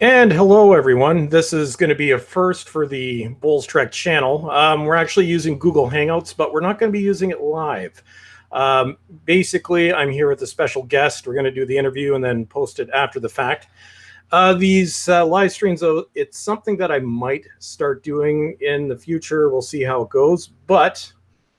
And hello, everyone. This is going to be a first for the Bulls Trek channel. We're actually using Google Hangouts, but we're not going to be using it live. Basically, I'm here with a special guest. We're going to do the interview and then post it after the fact. These live streams, though, it's something that I might start doing in the future. We'll see how it goes. But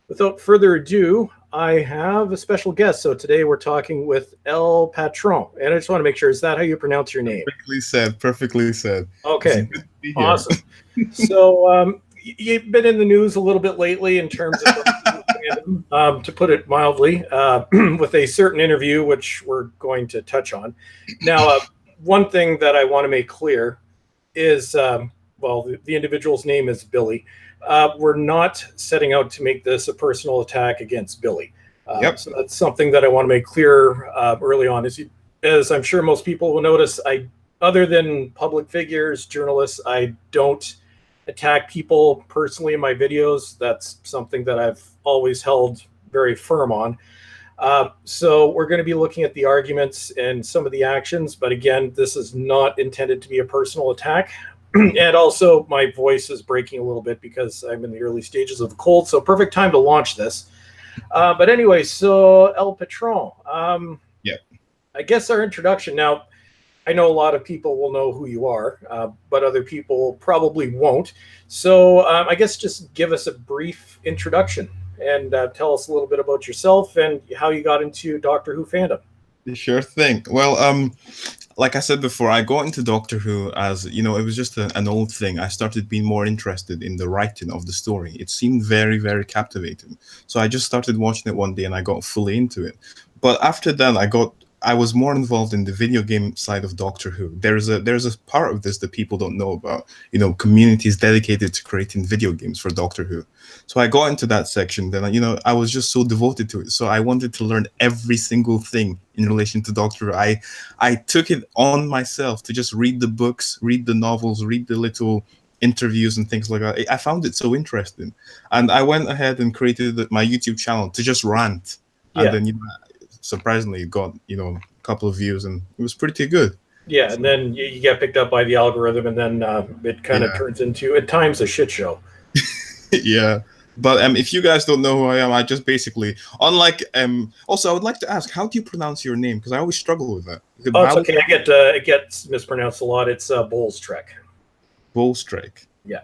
without further ado, I have a special guest. So today we're talking with El Patron. And I just want to make sure, is that how you pronounce your name? Perfectly said. Perfectly said. Okay, awesome. So you've been in the news a little bit lately in terms of, to put it mildly, with a certain interview, which we're going to touch on. Now, one thing that I want to make clear is, well, the individual's name is Billy. We're not setting out to make this a personal attack against Billy. Yep. So that's something that I want to make clear early on. As I'm sure most people will notice, other than public figures, journalists, I don't attack people personally in my videos. That's something that I've always held very firm on. So we're going to be looking at the arguments and some of the actions. But again, this is not intended to be a personal attack. And also, my voice is breaking a little bit because I'm in the early stages of the cold. So perfect time to launch this. But anyway, so El Patron. Yeah. I guess our introduction now. I know a lot of people will know who you are, but other people probably won't. So I guess just give us a brief introduction and tell us a little bit about yourself and how you got into Doctor Who fandom. Sure thing. Well, like I said before, I got into Doctor Who as, it was just an old thing. I started being more interested in the writing of the story. It seemed very, very captivating. So I just started watching it one day and I got fully into it. But after that, I was more involved in the video game side of Doctor Who. There's a part of this that people don't know about. Communities dedicated to creating video games for Doctor Who. So I got into that section. Then I was just so devoted to it. So I wanted to learn every single thing in relation to Doctor Who. I took it on myself to just read the books, read the novels, read the little interviews and things like that. I found it so interesting, and I went ahead and created my YouTube channel to just rant. And then surprisingly it got a couple of views and it was pretty good. Yeah, and then you get picked up by the algorithm, and then it kind of turns into at times a shit show. Yeah, but if you guys don't know who I am, I just basically, unlike also I would like to ask, how do you pronounce your name, because I always struggle with that. It's okay. It gets mispronounced a lot. It's Bulls Trek. Bulls Trek. Yeah.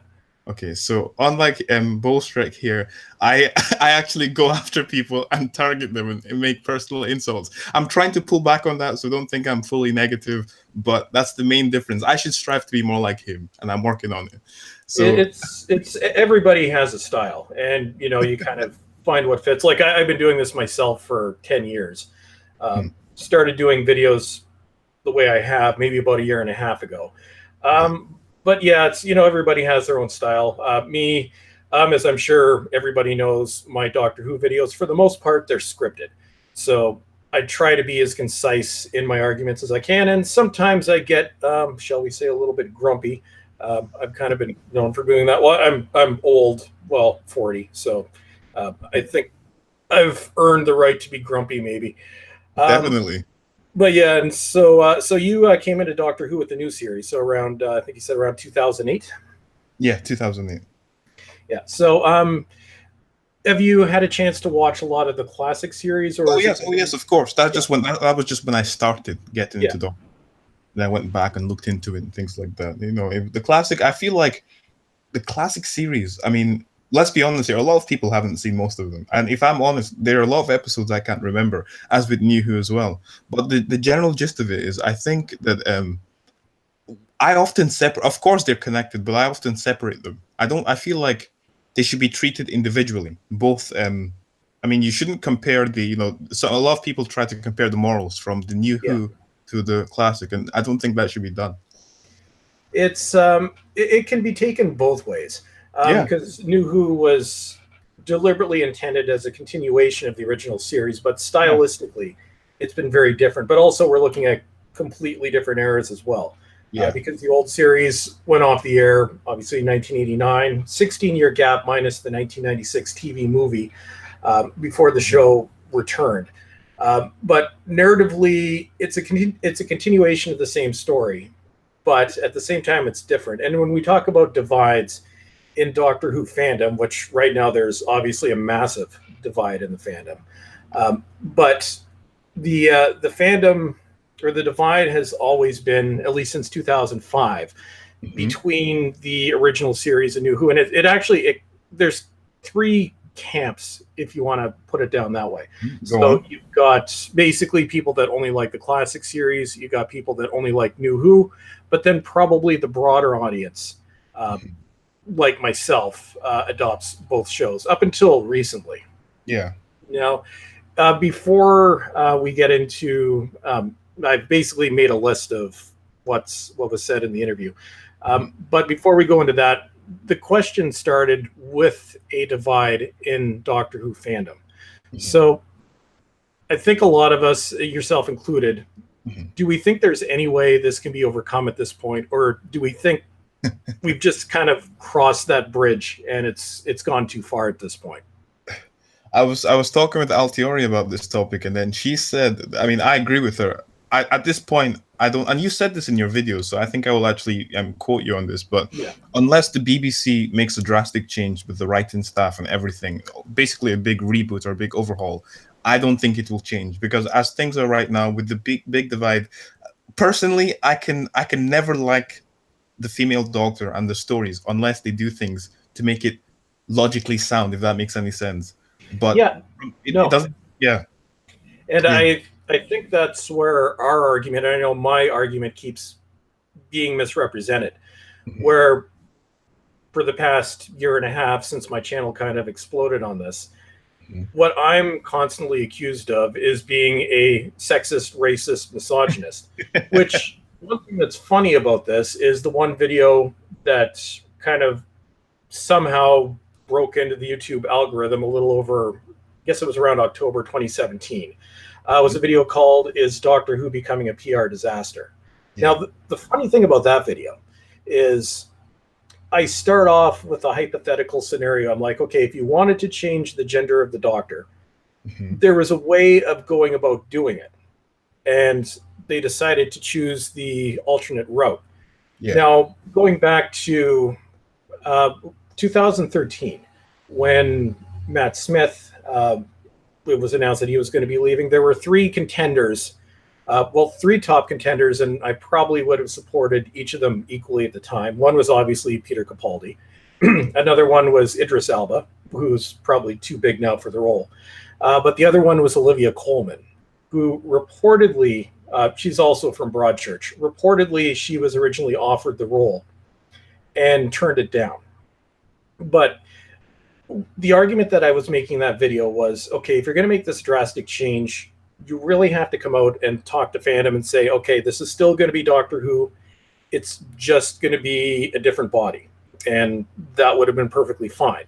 Okay, so unlike Bulls Trek here, I actually go after people and target them and make personal insults. I'm trying to pull back on that, so don't think I'm fully negative, but that's the main difference. I should strive to be more like him, and I'm working on it. So it's everybody has a style, and you kind of find what fits. Like I've been doing this myself for 10 years. Started doing videos the way I have maybe about a year and a half ago. But yeah, it's everybody has their own style. Me, as I'm sure everybody knows, my Doctor Who videos, for the most part, they're scripted. So I try to be as concise in my arguments as I can, and sometimes I get, shall we say, a little bit grumpy. I've kind of been known for doing that. Well, I'm old, 40, so I think I've earned the right to be grumpy, maybe. Definitely. But yeah, and so you came into Doctor Who with the new series, so around I think you said around 2008. Yeah, 2008. Yeah. So have you had a chance to watch a lot of the classic series? Or oh yes, of course. That was just when I started getting into Doctor. Then I went back and looked into it and things like that. The classic. I feel like the classic series. I mean, let's be honest here. A lot of people haven't seen most of them, and if I'm honest, there are a lot of episodes I can't remember, as with New Who as well. But the general gist of it is, I think that I often separate. Of course, they're connected, but I often separate them. I feel like they should be treated individually. Both. I mean, you shouldn't compare the. So a lot of people try to compare the morals from the New Who to the classic, and I don't think that should be done. It's it can be taken both ways. Because New Who was deliberately intended as a continuation of the original series, but stylistically, it's been very different. But also, we're looking at completely different eras as well. Because the old series went off the air, obviously, in 1989, 16-year gap minus the 1996 TV movie before the show returned. But narratively, it's a continuation of the same story. but at the same time, it's different. And when we talk about divides in Doctor Who fandom, which right now there's obviously a massive divide in the fandom, but the fandom or the divide has always been, at least since 2005, between the original series and New Who, and it actually there's three camps, if you want to put it down that way. So you've got basically people that only like the classic series, you got people that only like New Who, but then probably the broader audience, like myself, adopts both shows up until recently. Yeah. Now, before we get into, I've basically made a list of what was said in the interview. But before we go into that, the question started with a divide in Doctor Who fandom. So I think a lot of us, yourself included, do we think there's any way this can be overcome at this point? Or do we think we've just kind of crossed that bridge and it's gone too far at this point? I was talking with Altiori about this topic, and then she said, I mean, I agree with her. At this point, I don't, and you said this in your video, so I think I will actually quote you on this, but unless the BBC makes a drastic change with the writing staff and everything, basically a big reboot or a big overhaul, I don't think it will change, because as things are right now with the big divide, personally, I can never like the female Doctor and the stories unless they do things to make it logically sound, if that makes any sense. But it doesn't. Yeah. And I think that's where our argument, I know my argument keeps being misrepresented, where for the past year and a half since my channel kind of exploded on this, what I'm constantly accused of is being a sexist, racist, misogynist, which one thing that's funny about this is the one video that kind of somehow broke into the YouTube algorithm a little over, I guess it was around October 2017. Was a video called "Is Doctor Who Becoming a PR Disaster?" Now, the funny thing about that video is I start off with a hypothetical scenario. I'm like, okay, if you wanted to change the gender of the Doctor, there was a way of going about doing it. And they decided to choose the alternate route. Now, going back to 2013, when Matt Smith, it was announced that he was going to be leaving, there were three contenders, three top contenders, and I probably would have supported each of them equally at the time. One was obviously Peter Capaldi. Another one was Idris Elba, who's probably too big now for the role. But the other one was Olivia Colman, who reportedly, she's also from Broadchurch. Reportedly, she was originally offered the role and turned it down. But the argument that I was making in that video was, okay, if you're going to make this drastic change, you really have to come out and talk to fandom and say, okay, this is still going to be Doctor Who. It's just going to be a different body. And that would have been perfectly fine.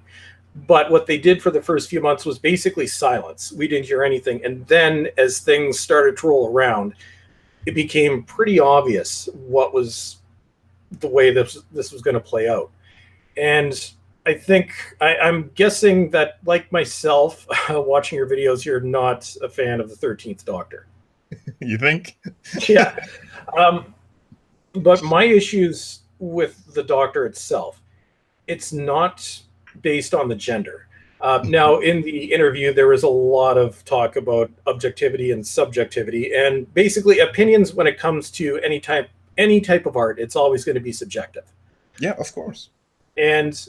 But what they did for the first few months was basically silence. We didn't hear anything. And then as things started to roll around, it became pretty obvious what was the way this was going to play out. And I think I'm guessing that, like myself, watching your videos, you're not a fan of the 13th Doctor. You think? Yeah. But my issues with the Doctor itself, it's not based on the gender. Now, in the interview, there was a lot of talk about objectivity and subjectivity, and basically opinions when it comes to any type of art. It's always going to be subjective. Yeah, of course. And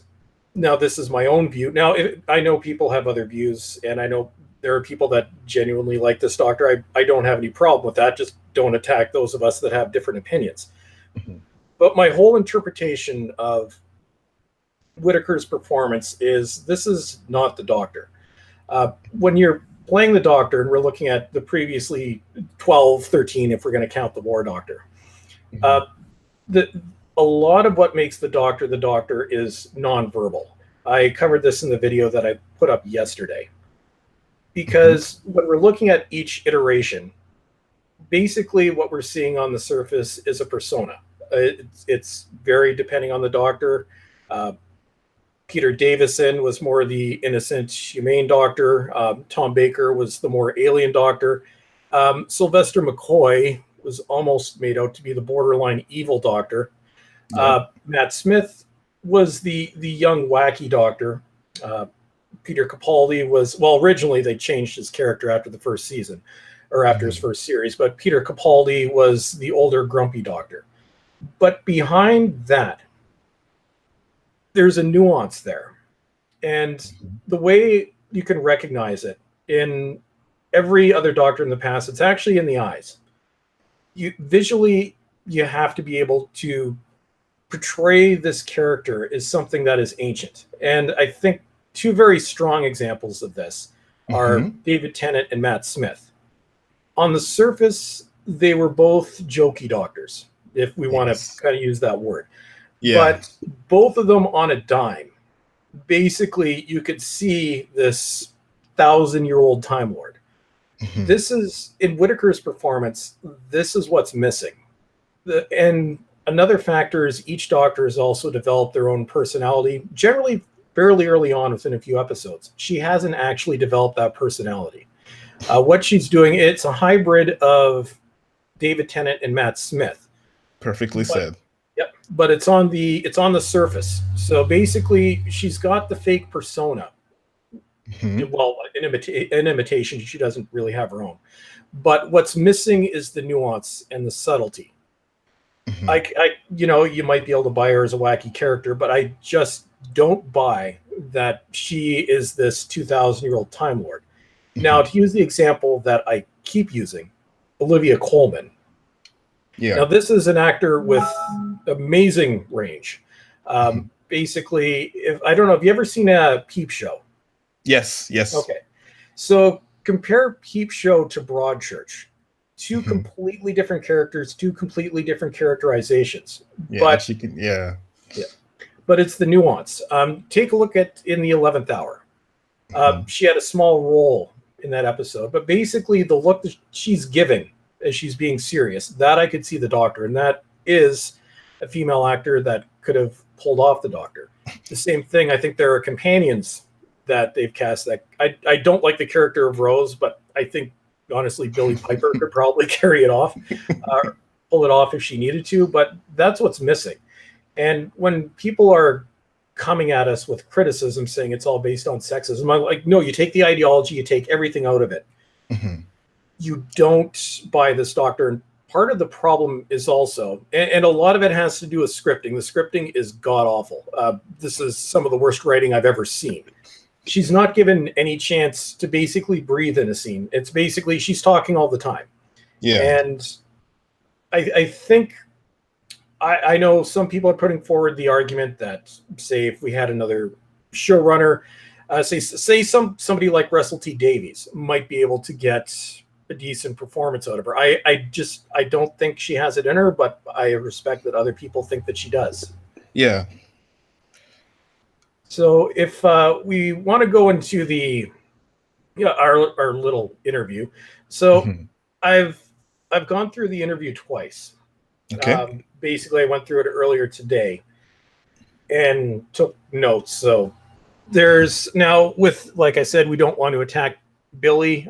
now this is my own view. Now, I know people have other views, and I know there are people that genuinely like this Doctor. I don't have any problem with that. Just don't attack those of us that have different opinions. But my whole interpretation of Whittaker's performance is this is not the Doctor. When you're playing the Doctor, and we're looking at the previously 12, 13, if we're going to count the War Doctor, a lot of what makes the Doctor is nonverbal. I covered this in the video that I put up yesterday. Because when we're looking at each iteration, basically what we're seeing on the surface is a persona. It's very depending on the Doctor. Peter Davison was more the innocent, humane Doctor. Tom Baker was the more alien Doctor. Sylvester McCoy was almost made out to be the borderline evil Doctor. Yeah. Matt Smith was the young wacky Doctor. Peter Capaldi was, well, originally they changed his character after the first season, or after his first series, but Peter Capaldi was the older grumpy Doctor. But behind that, there's a nuance there. And the way you can recognize it in every other Doctor in the past, it's actually in the eyes. Visually, you have to be able to portray this character as something that is ancient. And I think two very strong examples of this are David Tennant and Matt Smith. On the surface, they were both jokey Doctors, if we want to kind of use that word. Yeah. But both of them on a dime, basically you could see this 1,000-year-old Time Lord. This is, in Whittaker's performance, this is what's missing. And another factor is each Doctor has also developed their own personality, generally fairly early on within a few episodes. She hasn't actually developed that personality. What she's doing, it's a hybrid of David Tennant and Matt Smith. Perfectly said. Yep, but it's on the surface. So basically, she's got the fake persona. Well, an imitation. She doesn't really have her own. But what's missing is the nuance and the subtlety. You might be able to buy her as a wacky character, but I just don't buy that she is this 2,000-year-old Time Lord. Now, to use the example that I keep using, Olivia Colman. Yeah. Now, this is an actor with amazing range. Basically, I don't know, have you ever seen a Peep Show? Yes. Okay. So compare Peep Show to Broadchurch. Two completely different characters, two completely different characterizations. Yeah, but she can, but it's the nuance. Take a look at In the 11th Hour. She had a small role in that episode, but basically the look that she's giving as she's being serious, that I could see the Doctor, and that is a female actor that could have pulled off the Doctor. The same thing, I think there are companions that they've cast that I don't like the character of Rose, but I think honestly Billie Piper could probably carry it off, pull it off if she needed to, but that's what's missing. And when people are coming at us with criticism saying it's all based on sexism, I'm like, no, you take the ideology, you take everything out of it. You don't buy this Doctor. And part of the problem is also, and a lot of it has to do with scripting. The scripting is god-awful. This is some of the worst writing I've ever seen. She's not given any chance to basically breathe in a scene. It's basically, she's talking all the time. Yeah. And I think, I know some people are putting forward the argument that, say, if we had another showrunner, say somebody like Russell T Davies might be able to get a decent performance out of her. I don't think she has it in her, but I respect that other people think that she does. Yeah. So if we want to go into the our little interview, so I've gone through the interview twice. Okay. Basically, I went through it earlier today and took notes. So there's now, with, like I said, we don't want to attack Billy.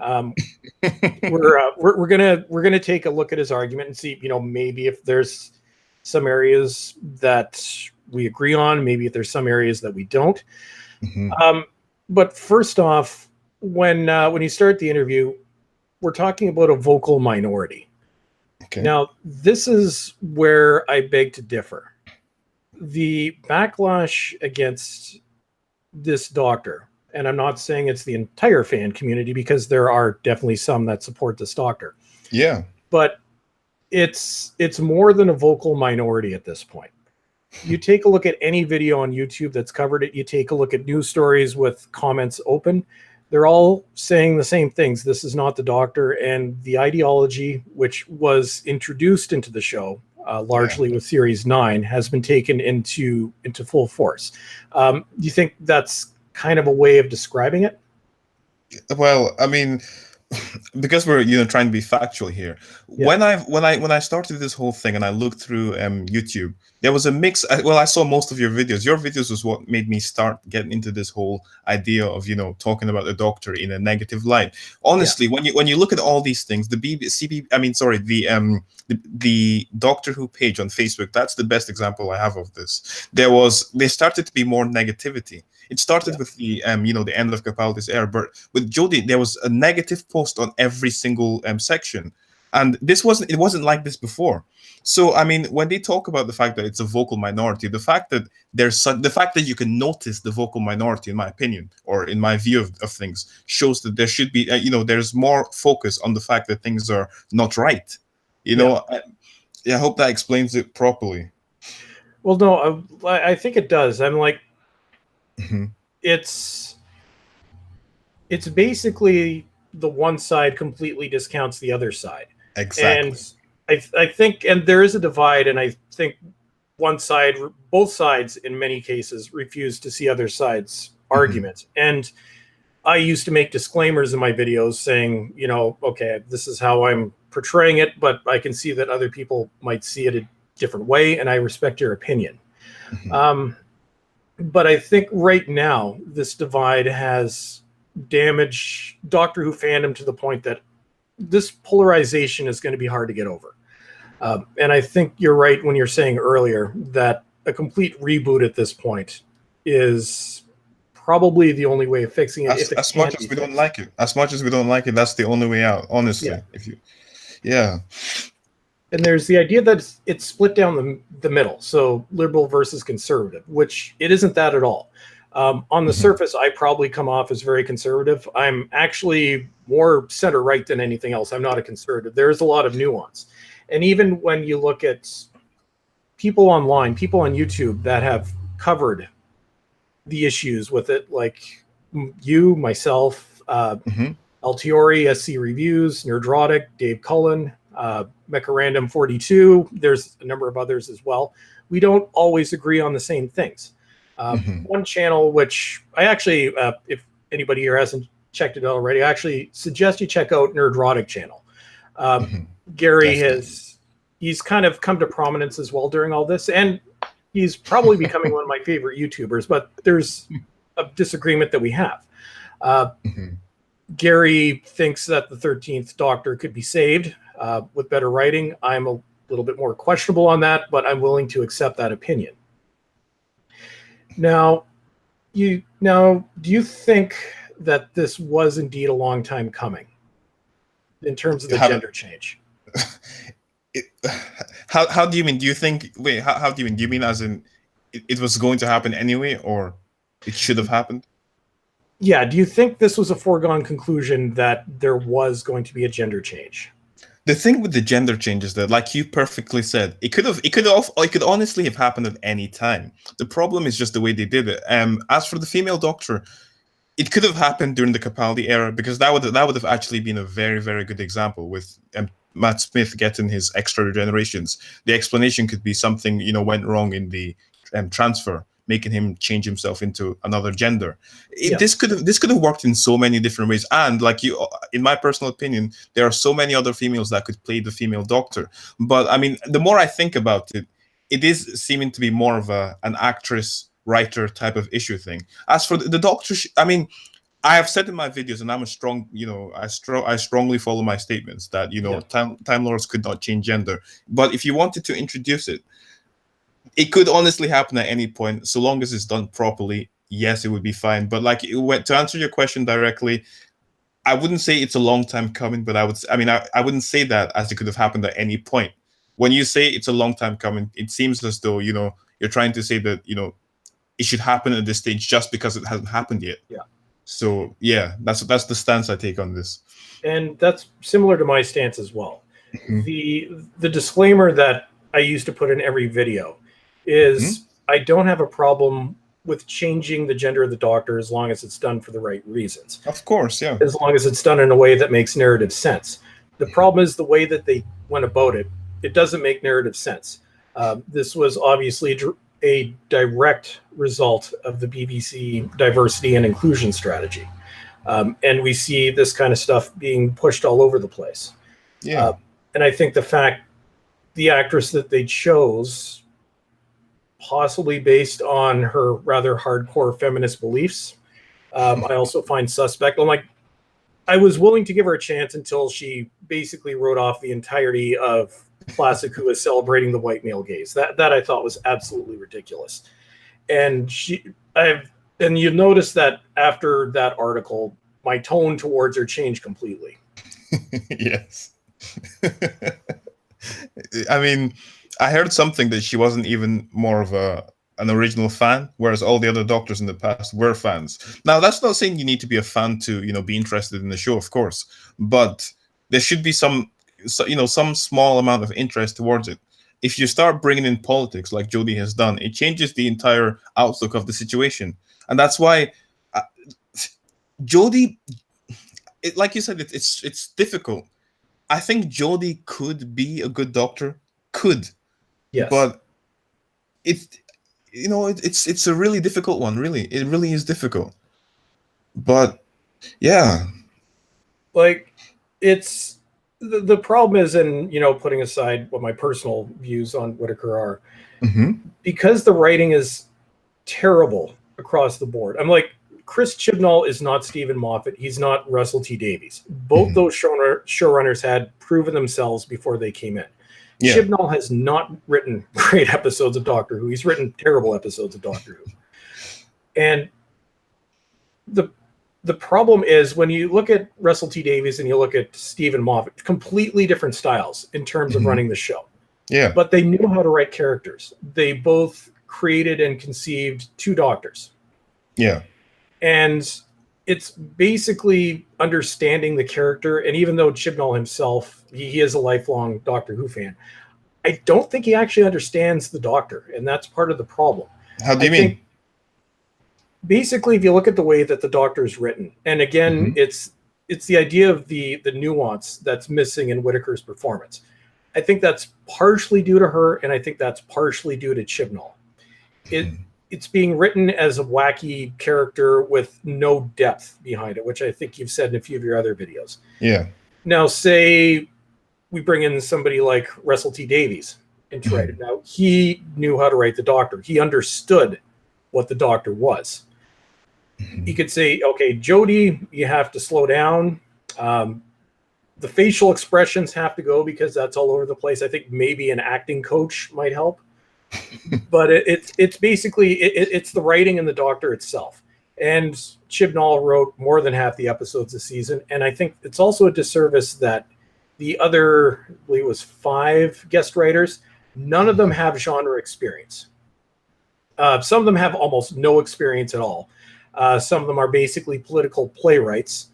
We're gonna take a look at his argument and see, maybe if there's some areas that we agree on, maybe if there's some areas that we don't. But first off, when you start the interview, we're talking about a vocal minority. Okay. Now, this is where I beg to differ. The backlash against this Doctor, and I'm not saying it's the entire fan community, because there are definitely some that support this Doctor. Yeah. But it's more than a vocal minority at this point. You take a look at any video on YouTube that's covered it, you take a look at news stories with comments open, they're all saying the same things. This is not the Doctor, and the ideology which was introduced into the show largely with Series 9 has been taken into full force. Do you think that's kind of a way of describing it? Well, I mean, because we're trying to be factual here. Yeah. When I started this whole thing and I looked through YouTube, there was a mix. Well, I saw most of your videos. Your videos was what made me start getting into this whole idea of talking about the Doctor in a negative light. Honestly, when you look at all these things, the BBC, I mean, sorry, the Doctor Who page on Facebook, that's the best example I have of this. There started to be more negativity. It started with the the end of Capaldi's era, but with Jodie, there was a negative post on every single section, and it wasn't like this before. So I mean, when they talk about the fact that it's a vocal minority, the fact that the fact that you can notice the vocal minority, in my opinion, or in my view of things, shows that there should be there's more focus on the fact that things are not right. I hope that explains it properly. Well, no, I think it does. I'm like, Mm-hmm. it's basically the one side completely discounts the other side. Exactly. And I think, and there is a divide, and I think both sides in many cases refuse to see other sides' arguments. And I used to make disclaimers in my videos saying, okay, this is how I'm portraying it, but I can see that other people might see it a different way, and I respect your opinion. But I think right now this divide has damaged Doctor Who fandom to the point that this polarization is going to be hard to get over. And I think you're right when you're saying earlier that a complete reboot at this point is probably the only way of fixing it. As much as we don't like it, that's the only way out, honestly. Yeah. And there's the idea that it's split down the middle, so liberal versus conservative, which it isn't that at all. On the surface, I probably come off as very conservative. I'm actually more center-right than anything else. I'm not a conservative. There is a lot of nuance. And even when you look at people online, people on YouTube that have covered the issues with it, like you, myself, Altiori, SC Reviews, Nerdrotic, Dave Cullen, Mecha 42, there's a number of others as well. We don't always agree on the same things. One channel, which I actually, if anybody here hasn't checked it out already, I actually suggest you check out Nerdrotic channel. Gary he's kind of come to prominence as well during all this, and he's probably becoming one of my favorite YouTubers, but there's a disagreement that we have. Gary thinks that the 13th Doctor could be saved with better writing. I'm a little bit more questionable on that, but I'm willing to accept that opinion. Now, do you think that this was indeed a long time coming in terms of the gender change? How do you mean? Do you think? Wait, how do you mean? Do you mean as in it was going to happen anyway, or it should have happened? Yeah. Do you think this was a foregone conclusion that there was going to be a gender change? The thing with the gender change is that, like you perfectly said, it could honestly have happened at any time. The problem is just the way they did it. As for the female Doctor, it could have happened during the Capaldi era, because that would have actually been a very, very good example with Matt Smith getting his extra regenerations. The explanation could be something went wrong in the transfer, making him change himself into another gender. This could have worked in so many different ways. And like in my personal opinion, there are so many other females that could play the female Doctor. But I mean, the more I think about it, it is seeming to be more of an actress writer type of issue thing. As for the Doctor, I mean, I have said in my videos, and I'm a strong, I strongly follow my statements that Time Lords could not change gender. But if you wanted to introduce it, it could honestly happen at any point, so long as it's done properly. Yes, it would be fine. But like to answer your question directly, I wouldn't say it's a long time coming, but I wouldn't say that as it could have happened at any point. When you say it's a long time coming, it seems as though you're trying to say that it should happen at this stage just because it hasn't happened yet. Yeah. So yeah, that's the stance I take on this. And that's similar to my stance as well. The disclaimer that I used to put in every video is I don't have a problem with changing the gender of the Doctor as long as it's done for the right reasons. Of course, yeah. As long as it's done in a way that makes narrative sense. The problem is the way that they went about it. It doesn't make narrative sense. This was obviously a direct result of the BBC diversity and inclusion strategy. And we see this kind of stuff being pushed all over the place. Yeah. And I think the actress that they chose, possibly based on her rather hardcore feminist beliefs, I also find suspect. I'm like, I was willing to give her a chance until she basically wrote off the entirety of Classic, who is celebrating the white male gaze. That I thought was absolutely ridiculous. And you notice that after that article, my tone towards her changed completely. Yes. I mean, I heard something that she wasn't even more of an original fan, whereas all the other doctors in the past were fans. Now, that's not saying you need to be a fan to, be interested in the show, of course, but there should be some small amount of interest towards it. If you start bringing in politics like Jodie has done, it changes the entire outlook of the situation. And that's why Jodie, like you said, it's difficult. I think Jodie could be a good doctor, Yes, but it's a really difficult one. Really, it really is difficult. But yeah, like it's the problem is, and putting aside what my personal views on Whittaker are, because the writing is terrible across the board. I'm like, Chris Chibnall is not Stephen Moffat. He's not Russell T Davies. Both those showrunners had proven themselves before they came in. Yeah. Chibnall has not written great episodes of Doctor Who. He's written terrible episodes of Doctor Who. And the problem is, when you look at Russell T Davies and you look at Stephen Moffat, completely different styles in terms of running the show. Yeah. But they knew how to write characters. They both created and conceived two Doctors. Yeah. And it's basically understanding the character. And even though Chibnall himself, he is a lifelong Doctor Who fan, I don't think he actually understands the Doctor. And that's part of the problem. How do you mean? Basically, if you look at the way that the Doctor is written, and again, it's the idea of the nuance that's missing in Whittaker's performance. I think that's partially due to her, and I think that's partially due to Chibnall. It's being written as a wacky character with no depth behind it, which I think you've said in a few of your other videos. Yeah. Now, say we bring in somebody like Russell T Davies and to write it. Now, he knew how to write the Doctor. He understood what the Doctor was. He could say, okay, Jodie, you have to slow down. The facial expressions have to go because that's all over the place. I think maybe an acting coach might help. But it's basically it's the writing and the Doctor itself. And Chibnall wrote more than half the episodes this season. And I think it's also a disservice that the other, I believe it was 5 guest writers, none of them have genre experience. Some of them have almost no experience at all. Some of them are basically political playwrights.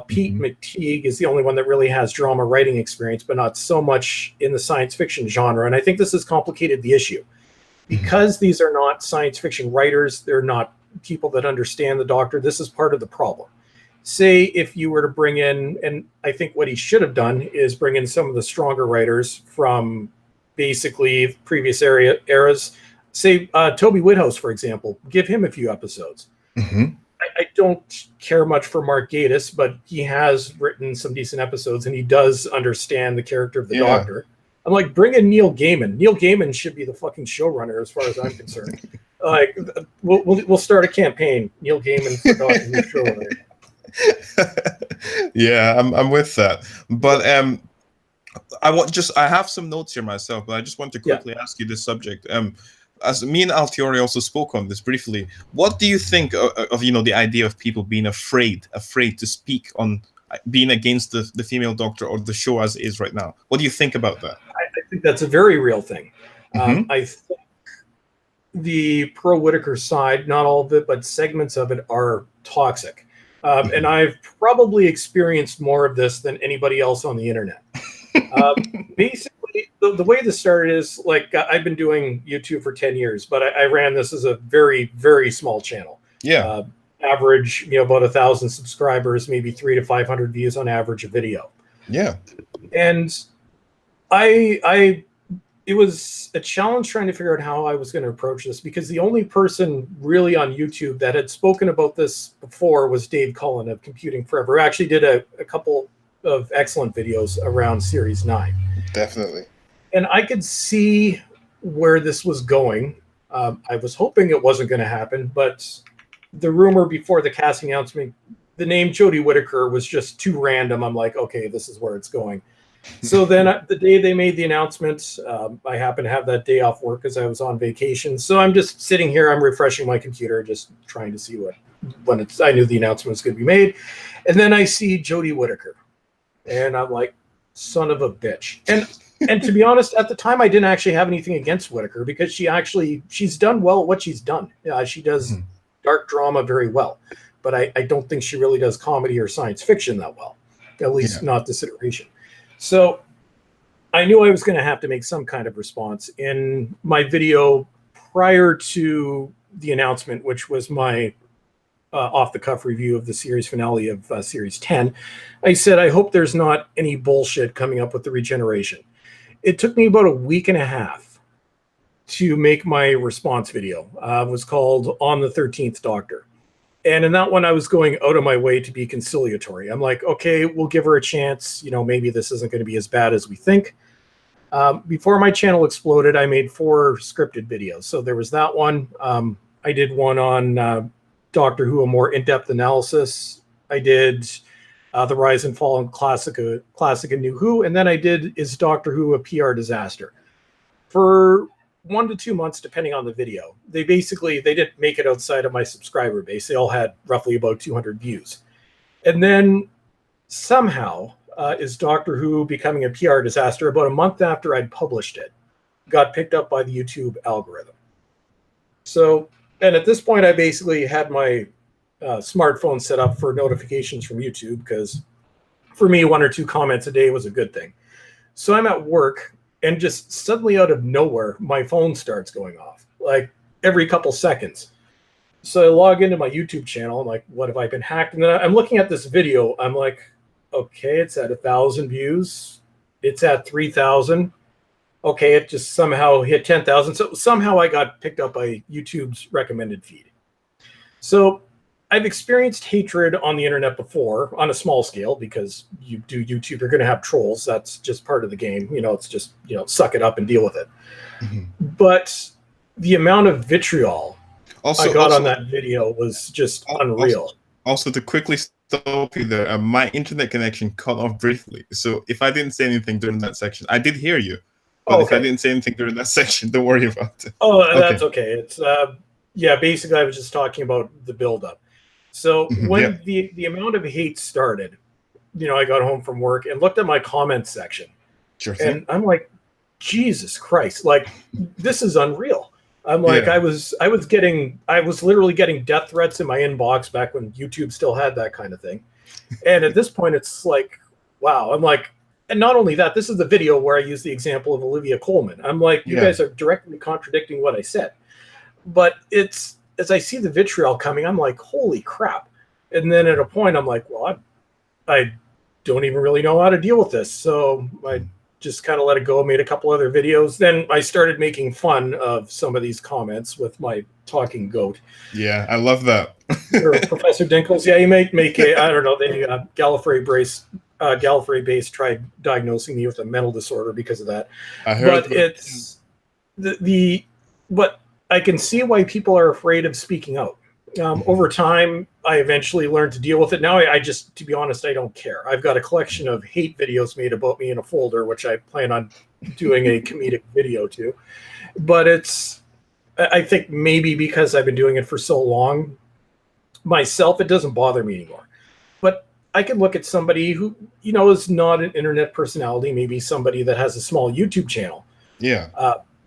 Pete McTeague is the only one that really has drama writing experience, but not so much in the science fiction genre. And I think this has complicated the issue. Because these are not science fiction writers, they're not people that understand the Doctor, this is part of the problem. Say if you were to bring in, and I think what he should have done is bring in some of the stronger writers from basically previous eras. Say Toby Whithouse, for example, give him a few episodes. I don't care much for Mark Gatiss, but he has written some decent episodes, and he does understand the character of the Doctor. I'm like, bring in Neil Gaiman. Neil Gaiman should be the fucking showrunner, as far as I'm concerned. Like, we'll start a campaign. Neil Gaiman for Doctor Who showrunner. Yeah, I'm with that. But I have some notes here myself, but I just want to quickly ask you this subject. As me and Altiori also spoke on this briefly, what do you think of the idea of people being afraid to speak on being against the female Doctor or the show as it is right now? What do you think about that? I think that's a very real thing. I think the pro Whittaker side, not all of it, but segments of it are toxic. And I've probably experienced more of this than anybody else on the internet. Basically, the way this started is, like, I've been doing YouTube for 10 years, but I ran this as a very, very small channel. Yeah. Average, about 1,000 subscribers, maybe 300 to 500 views on average a video. Yeah. And I it was a challenge trying to figure out how I was going to approach this, because the only person really on YouTube that had spoken about this before was Dave Cullen of Computing Forever, who actually did a couple of excellent videos around Series 9. Definitely. And I could see where this was going. I was hoping it wasn't going to happen, but the rumor before the casting announcement, the name Jodie Whittaker was just too random. I'm like, okay, this is where it's going. So then the day they made the announcement, I happened to have that day off work because I was on vacation. So I'm just sitting here, I'm refreshing my computer, just trying to see I knew the announcement was going to be made. And then I see Jodie Whittaker. And I'm like, son of a bitch. And to be honest, at the time, I didn't actually have anything against Whittaker, because she's done well at what she's done. She does dark drama very well. But I don't think she really does comedy or science fiction that well, at least not this iteration. So I knew I was going to have to make some kind of response. In my video prior to the announcement, which was my off-the-cuff review of the series finale of Series 10, I said, I hope there's not any bullshit coming up with the regeneration. It took me about a week and a half to make my response video. It was called On the 13th Doctor. And in that one, I was going out of my way to be conciliatory. I'm like, okay, we'll give her a chance. Maybe this isn't going to be as bad as we think. Before my channel exploded, I made 4 scripted videos. So there was that one. I did one on Doctor Who, a more in-depth analysis. I did The Rise and Fall and Classic and New Who. And then I did Is Doctor Who a PR Disaster? For 1 to 2 months, depending on the video. They didn't make it outside of my subscriber base. They all had roughly about 200 views. And then somehow, Is Doctor Who Becoming a PR Disaster, about a month after I'd published it, got picked up by the YouTube algorithm. So, and at this point, I basically had my smartphone set up for notifications from YouTube, because for me, 1 or 2 comments a day was a good thing. So I'm at work, and just suddenly out of nowhere, my phone starts going off, like every couple seconds. So I log into my YouTube channel. I'm like, what have I been hacked? And then I'm looking at this video. I'm like, okay, it's at 1,000 views. It's at 3,000. Okay, it just somehow hit 10,000. So somehow I got picked up by YouTube's recommended feed. So I've experienced hatred on the internet before on a small scale, because you do YouTube, you're going to have trolls. That's just part of the game. It's just, suck it up and deal with it. But the amount of vitriol I got on that video was just unreal. Also, to quickly stop you there, my internet connection cut off briefly. So if I didn't say anything during that section, I did hear you. But if I didn't say anything during that section, don't worry about it. Oh, that's okay. It's basically I was just talking about the buildup. So when the amount of hate started, I got home from work and looked at my comments section. Sure thing. And I'm like, Jesus Christ, like, this is unreal. I'm like, I was literally getting death threats in my inbox back when YouTube still had that kind of thing. And at this point, it's like, wow. I'm like, and not only that, this is the video where I use the example of Olivia Colman. I'm like, you guys are directly contradicting what I said. But it's, as I see the vitriol coming, I'm like, holy crap. And then at a point, I'm like, well, I don't even really know how to deal with this. So I just kind of let it go, made a couple other videos. Then I started making fun of some of these comments with my talking goat. Yeah, I love that. Or Professor Dinkles. Yeah, you make I don't know, they Gallifrey Base tried diagnosing me with a mental disorder because of that. I heard. But it's but I can see why people are afraid of speaking out. Over time, I eventually learned to deal with it. Now, I just, to be honest, I don't care. I've got a collection of hate videos made about me in a folder, which I plan on doing a comedic video to. But I think maybe because I've been doing it for so long, myself, it doesn't bother me anymore. But I can look at somebody who, is not an internet personality, maybe somebody that has a small YouTube channel. Yeah.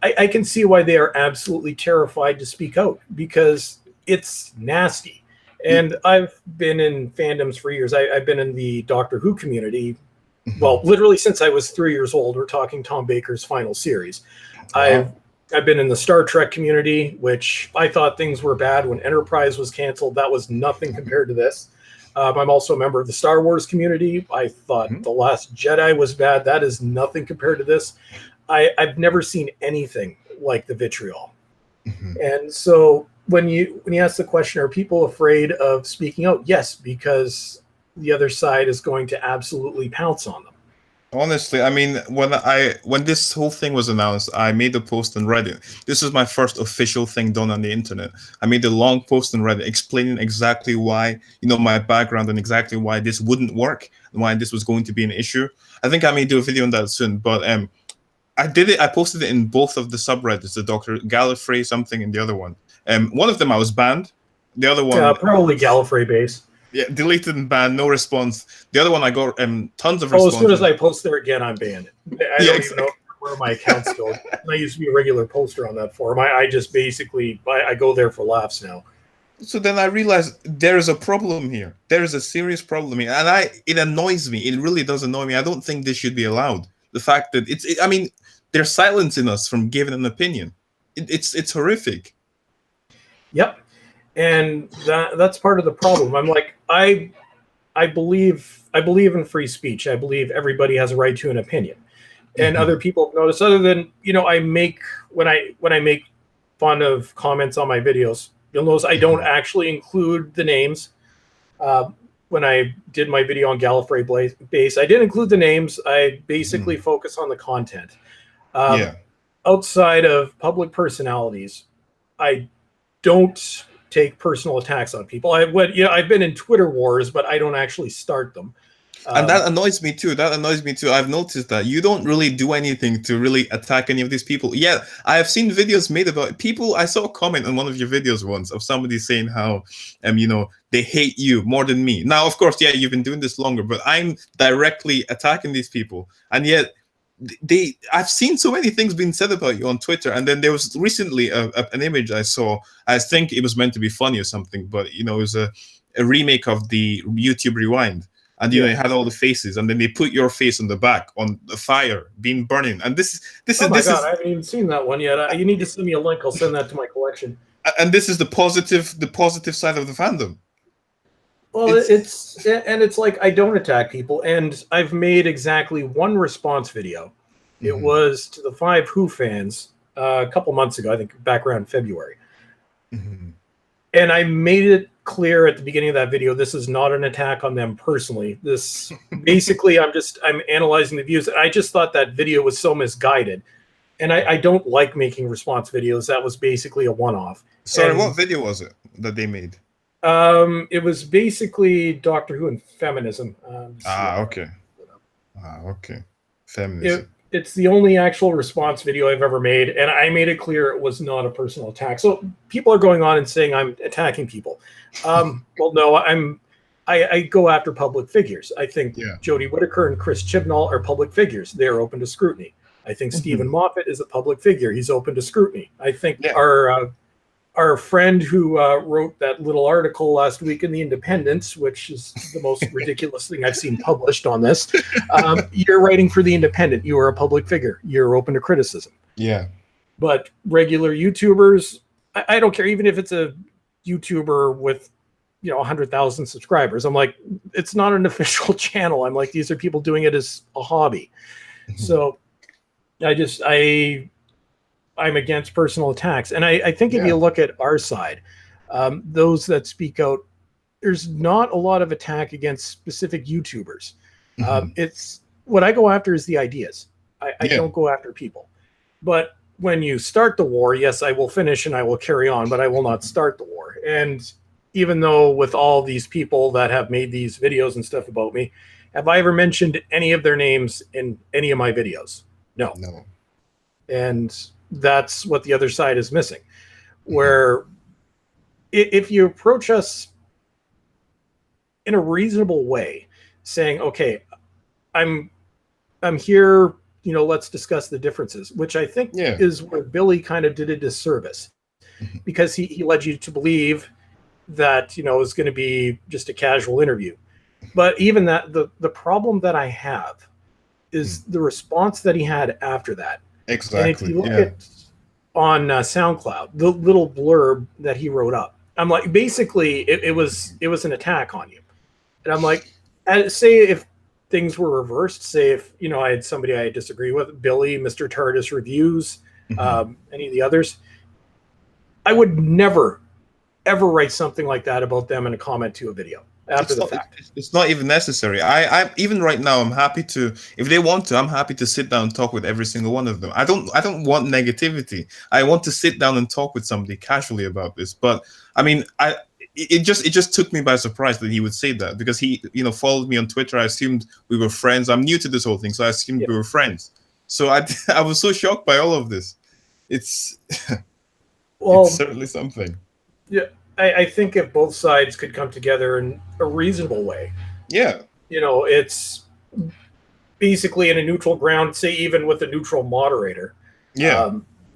I can see why they are absolutely terrified to speak out, because it's nasty. And I've been in fandoms for years. I've been in the Doctor Who community, well, literally since I was 3 years old. We're talking Tom Baker's final series. Wow. I've been in the Star Trek community, which I thought things were bad when Enterprise was canceled. That was nothing compared to this. I'm also a member of the Star Wars community. I thought The Last Jedi was bad. That is nothing compared to this. I've never seen anything like the vitriol. And so when you ask the question, are people afraid of speaking out? Yes, because the other side is going to absolutely pounce on them. Honestly, I mean, when this whole thing was announced, I made a post on Reddit. This is my first official thing done on the internet. I made a long post on Reddit explaining exactly why, my background and exactly why this wouldn't work and why this was going to be an issue. I think I may do a video on that soon, but I did it. I posted it in both of the subreddits, the Dr. Gallifrey something and the other one. One of them I was banned. The other one, probably Gallifrey base. Yeah, deleted and banned, no response. The other one I got tons of responses. As soon as I post there again, I'm banned. I don't even know where my account's going. I used to be a regular poster on that forum. I just basically I go there for laughs now. So then I realized there is a problem here. There is a serious problem here, and it annoys me. It really does annoy me. I don't think this should be allowed. The fact that I mean, they're silencing us from giving an opinion. It's horrific. Yep. And that's part of the problem. I'm like, I believe in free speech. I believe everybody has a right to an opinion. And other people have noticed, other than, I make when I make fun of comments on my videos, you'll notice I don't actually include the names. When I did my video on Gallifrey base, I didn't include the names. I basically focus on the content. Outside of public personalities, I don't take personal attacks on people. I've been in Twitter wars, but I don't actually start them. And that annoys me too. I've noticed that you don't really do anything to really attack any of these people. Yeah, I have seen videos made about people. I saw a comment on one of your videos once of somebody saying how, they hate you more than me. Now, of course, yeah, you've been doing this longer, but I'm directly attacking these people, and yet I've seen so many things being said about you on Twitter. And then there was recently an image I saw. I think it was meant to be funny or something, but it was a remake of the YouTube Rewind. And it had all the faces, and then they put your face on the back on the fire being burning. And this is I haven't even seen that one yet. You need to send me a link. I'll send that to my collection. And this is the positive side of the fandom. Well, it's like I don't attack people, and I've made exactly one response video. It was to the 5 Who fans a couple months ago, I think back around February. And I made it clear at the beginning of that video, this is not an attack on them personally. This basically, I'm analyzing the views. I just thought that video was so misguided, and I don't like making response videos. That was basically a one-off. Sorry, what video was it that they made? It was basically Doctor Who and feminism. Okay. Feminism. It's the only actual response video I've ever made, and I made it clear it was not a personal attack. So people are going on and saying I'm attacking people. Well, no, I go after public figures. I think Jodie Whittaker and Chris Chibnall are public figures. They're open to scrutiny. I think Stephen Moffat is a public figure. He's open to scrutiny. I think our friend who wrote that little article last week in The Independent, which is the most ridiculous thing I've seen published on this. You're writing for The Independent. You are a public figure. You're open to criticism. Yeah. But regular YouTubers, I don't care. Even if it's a YouTuber with 100,000 subscribers, I'm like, it's not an official channel. I'm like, these are people doing it as a hobby. So I'm against personal attacks. And I think if you look at our side, those that speak out, there's not a lot of attack against specific YouTubers. It's what I go after is the ideas. I don't go after people. But when you start the war, yes, I will finish and I will carry on, but I will not start the war. And even though with all these people that have made these videos and stuff about me, have I ever mentioned any of their names in any of my videos? No. And that's what the other side is missing, where if you approach us in a reasonable way, saying, okay, I'm here, let's discuss the differences, which I think is where Billy kind of did a disservice, because he led you to believe that, it's going to be just a casual interview. But even that, the problem that I have is the response that he had after that. Exactly. And if you look at on SoundCloud, the little blurb that he wrote up, I'm like, basically, it was an attack on you. And I'm like, say if things were reversed, say if, you know, I had somebody I disagree with, Billy, Mr. TARDIS Reviews, any of the others, I would never, ever write something like that about them in a comment to a video after the fact. It's not even necessary. I even right now, I'm happy to, if they want to, I'm happy to sit down and talk with every single one of them. I don't want negativity. I want to sit down and talk with somebody casually about this. But I mean, it just took me by surprise that he would say that, because he, you know, followed me on Twitter. I assumed we were friends. I'm new to this whole thing, so I assumed we were friends. So I was so shocked by all of this. It's well, it's certainly something. Yeah, I think if both sides could come together in a reasonable way, yeah, you know, it's basically in a neutral ground, say even with a neutral moderator,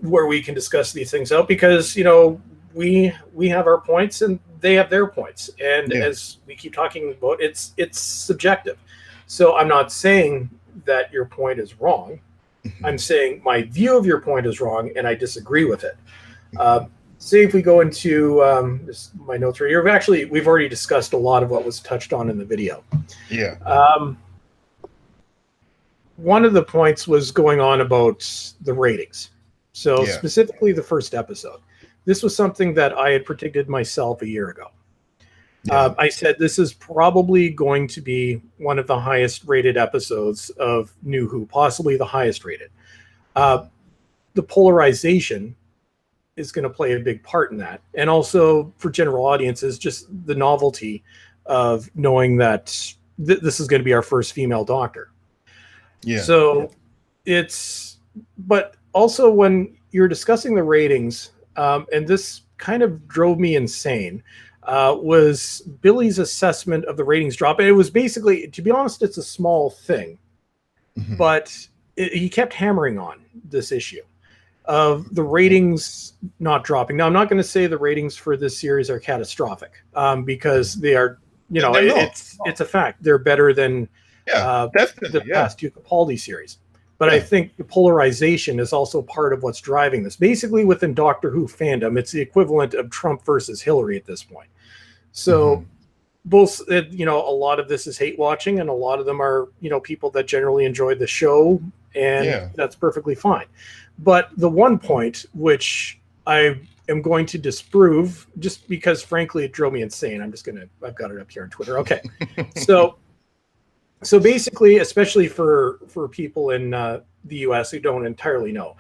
where we can discuss these things out, because, you know, we have our points and they have their points, and as we keep talking about, it's subjective. So I'm not saying that your point is wrong. I'm saying my view of your point is wrong, and I disagree with it. Say if we go into my notes right here, we've already discussed a lot of what was touched on in the video. One of the points was going on about the ratings. So specifically the first episode. This was something that I had predicted myself a year ago. I said this is probably going to be one of the highest rated episodes of New Who, possibly the highest rated. The polarization is going to play a big part in that. And also for general audiences, just the novelty of knowing that this is going to be our first female doctor. So but also when you're discussing the ratings, and this kind of drove me insane, was Billy's assessment of the ratings drop. And it was basically, to be honest, it's a small thing, but he kept hammering on this issue of the ratings not dropping. Now, I'm not going to say the ratings for this series are catastrophic, because they are, you know, it's a fact. They're better than the past two Capaldi series. But I think the polarization is also part of what's driving this. Basically, within Doctor Who fandom, it's the equivalent of Trump versus Hillary at this point. So both, you know, a lot of this is hate watching, and a lot of them are, you know, people that generally enjoyed the show, and that's perfectly fine. But the one point which I am going to disprove, just because frankly it drove me insane, I've got it up here on Twitter. Okay. So basically, especially for people in the US who don't entirely know,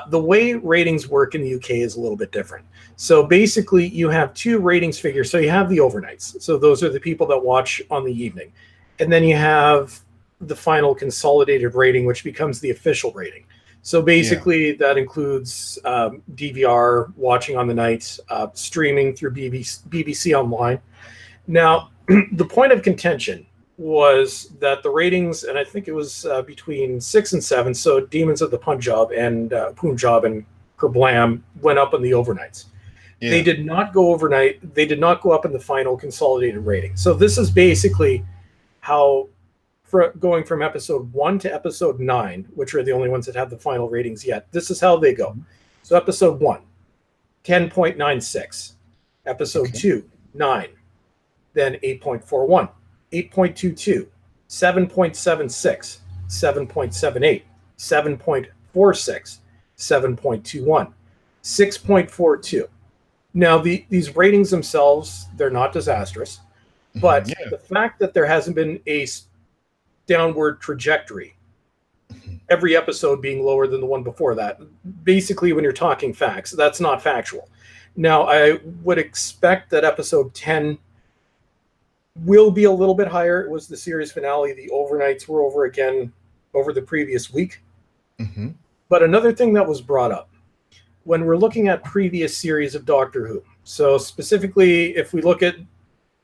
the way ratings work in the UK is a little bit different. So basically you have two ratings figures. So you have the overnights. So those are the people that watch on the evening. And then you have the final consolidated rating, which becomes the official rating. So basically that includes DVR, watching on the night, streaming through BBC Online. Now, the point of contention was that the ratings, and I think it was between 6 and 7, so Demons of the Punjab and Kerblam went up on the overnights. They did not go overnight. They did not go up in the final consolidated rating. So this is basically how, going from episode 1 to episode 9, which are the only ones that have the final ratings yet, this is how they go. So episode 1, 10.96. Episode 2, 9. Then 8.41. 8.22, 7.76, 7.78, 7.46, 7.21, 6.42. Now, these ratings themselves, they're not disastrous, but the fact that there hasn't been a downward trajectory, every episode being lower than the one before that, basically when you're talking facts, that's not factual. Now, I would expect that episode 10 will be a little bit higher. It was the series finale. The overnights were over again over the previous week. But another thing that was brought up when we're looking at previous series of Doctor Who, so specifically if we look at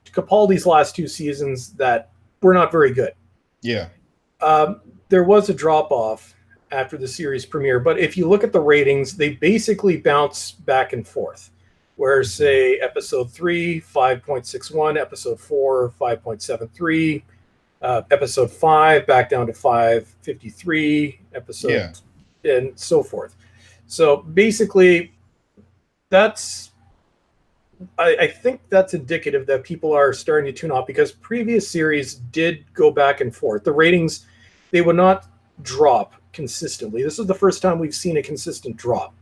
Capaldi's last 2 seasons that were not very good. There was a drop-off after the series premiere, but if you look at the ratings, they basically bounce back and forth. Where, say, episode 3, 5.61, episode 4, 5.73, episode 5 back down to 5.53, and so forth. So basically, that's I think that's indicative that people are starting to tune off, because previous series did go back and forth. The ratings, they would not drop consistently. This is the first time we've seen a consistent drop.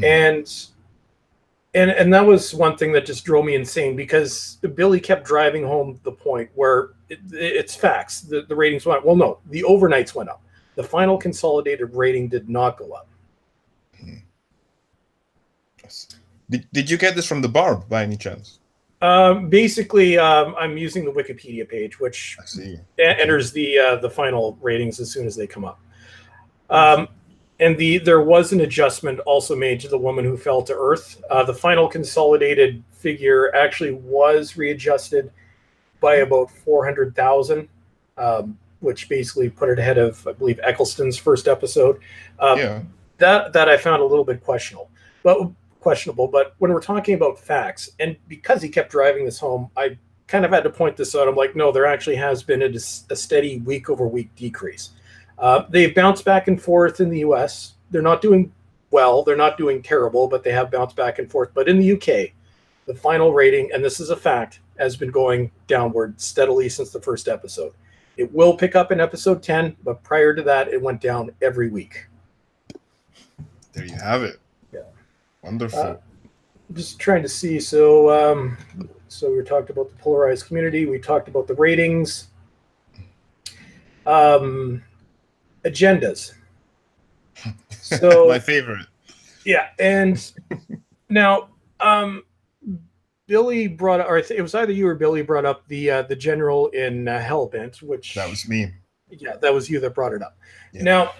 And that was one thing that just drove me insane, because Billy kept driving home the point where it's facts. The ratings went, well, no, the overnights went up. The final consolidated rating did not go up. Did you get this from the Barb by any chance? Basically, I'm using the Wikipedia page, which enters the final ratings as soon as they come up. And there was an adjustment also made to The Woman Who Fell to Earth. The final consolidated figure actually was readjusted by about 400,000, which basically put it ahead of, I believe, Eccleston's first episode. That I found a little bit questionable. But when we're talking about facts, and because he kept driving this home, I kind of had to point this out. I'm like, no, there actually has been a steady week-over-week decrease. They've bounced back and forth in the US. They're not doing well. They're not doing terrible, but they have bounced back and forth. But in the UK, the final rating, and this is a fact, has been going downward steadily since the first episode. It will pick up in episode 10, but prior to that, it went down every week. There you have it. Yeah. Wonderful. Just trying to see. So we talked about the polarized community. We talked about the ratings. Agendas. So my favorite. Yeah, and now Billy brought up, or it was either you or Billy brought up the general in Hellbent, which that was me. Yeah, that was you that brought it up. Yeah.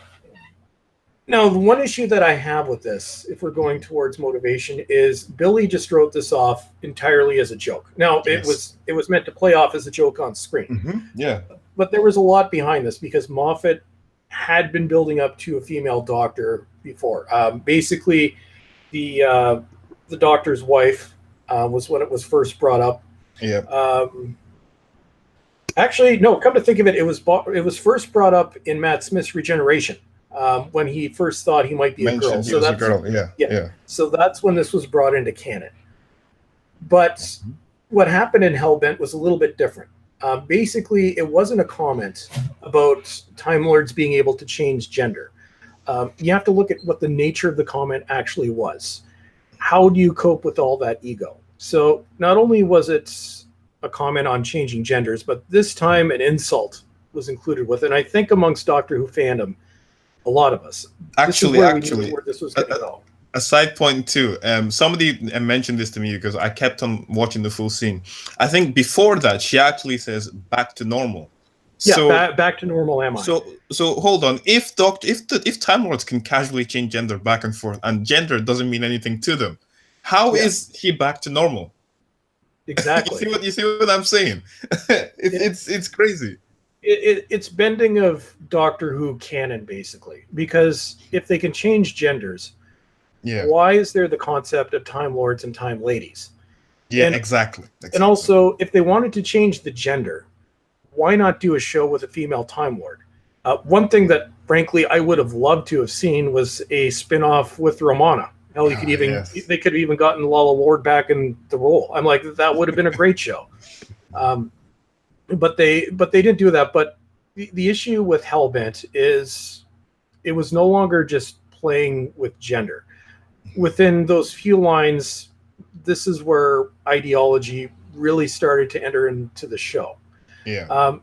Now, the one issue that I have with this, if we're going towards motivation, is Billy just wrote this off entirely as a joke. Now, it was meant to play off as a joke on screen. Yeah. But there was a lot behind this, because Moffat had been building up to a female doctor before. Basically, the doctor's wife was when it was first brought up. Yeah. Actually, no. Come to think of it, it was first brought up in Matt Smith's Regeneration. When he first thought he might be a girl. So that's a girl. Yeah. So that's when this was brought into canon. But what happened in Hellbent was a little bit different. Basically, it wasn't a comment about Time Lords being able to change gender. You have to look at what the nature of the comment actually was. How do you cope with all that ego? So not only was it a comment on changing genders, but this time an insult was included with it. And I think amongst Doctor Who fandom, a lot of us. Actually, where this was going to go. A side point too. Somebody mentioned this to me because I kept on watching the full scene. I think before that, she actually says "back to normal." Yeah, so, back to normal. Am I? So hold on. If Time Lords can casually change gender back and forth, and gender doesn't mean anything to them, how is he back to normal? Exactly. you see what I'm saying? It's crazy. It's bending of Doctor Who canon, basically, because if they can change genders, why is there the concept of Time Lords and Time Ladies? Yeah, exactly. And also, if they wanted to change the gender, why not do a show with a female Time Lord? One thing that, frankly, I would have loved to have seen was a spin-off with Romana. Hell, they could have even gotten Lala Ward back in the role. I'm like, that would have been a great show. But they didn't do that. But the issue with Hellbent is it was no longer just playing with gender. Within those few lines, this is where ideology really started to enter into the show. Yeah.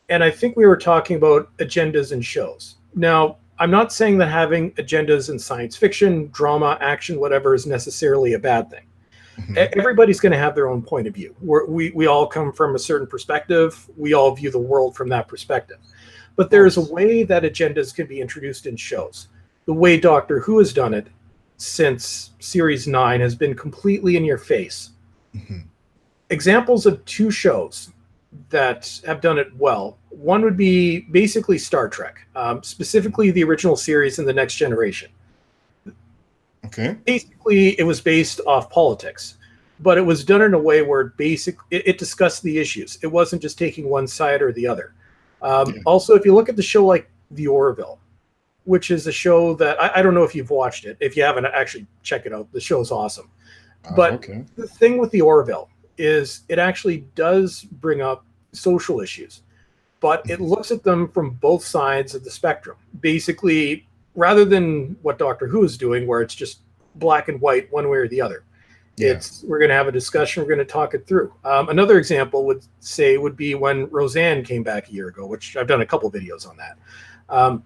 And I think we were talking about agendas in shows. Now, I'm not saying that having agendas in science fiction, drama, action, whatever, is necessarily a bad thing. Everybody's going to have their own point of view. We all come from a certain perspective. We all view the world from that perspective. But there is a way that agendas can be introduced in shows. The way Doctor Who has done it since Series 9 has been completely in your face. Examples of two shows that have done it well. One would be basically Star Trek, specifically the original series and The Next Generation. Okay. Basically, it was based off politics, but it was done in a way where it discussed the issues. It wasn't just taking one side or the other. Also, if you look at the show like The Orville, which is a show that I don't know if you've watched it. If you haven't, actually check it out. The show's awesome. But Okay. the thing with the Orville is it actually does bring up social issues, but it looks at them from both sides of the spectrum. Basically, rather than what Doctor Who is doing, where it's just black and white, one way or the other. Yeah. We're going to have a discussion. We're going to talk it through. Another example would be when Roseanne came back a year ago, which I've done a couple videos on that.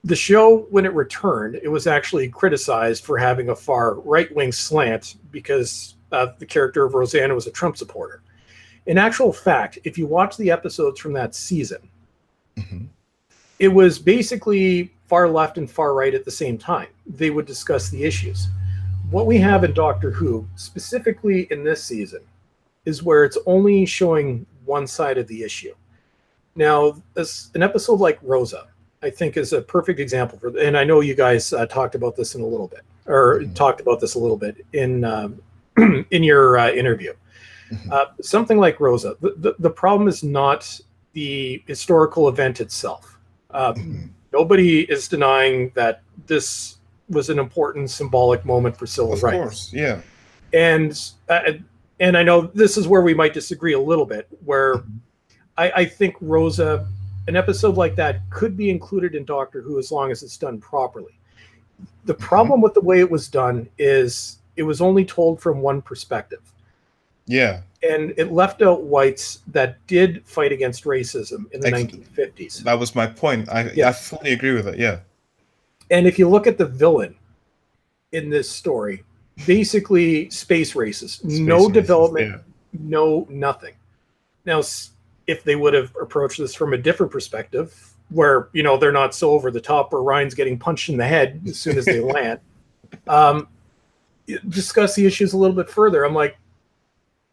The show, when it returned, it was actually criticized for having a far right-wing slant because the character of Roseanne was a Trump supporter. In actual fact, if you watch the episodes from that season, it was basically far left and far right at the same time. They would discuss the issues. What we have in Doctor Who, specifically in this season, is where it's only showing one side of the issue. Now, an episode like Rosa, I think, is a perfect example for, and I know you guys talked about this in a little bit, or talked about this a little bit in in your interview. Something like Rosa, the problem is not the historical event itself. Nobody is denying that this was an important symbolic moment for civil rights. Of course, yeah. And I know this is where we might disagree a little bit, where I think Rosa, an episode like that could be included in Doctor Who as long as it's done properly. The problem with the way it was done is it was only told from one perspective. Yeah. And it left out whites that did fight against racism in the 1950s. That was my point. I fully agree with it, yeah. And if you look at the villain in this story, basically space racist. No development, no nothing. Now, if they would have approached this from a different perspective, where, you know, they're not so over the top or Ryan's getting punched in the head as soon as they land, discuss the issues a little bit further. I'm like,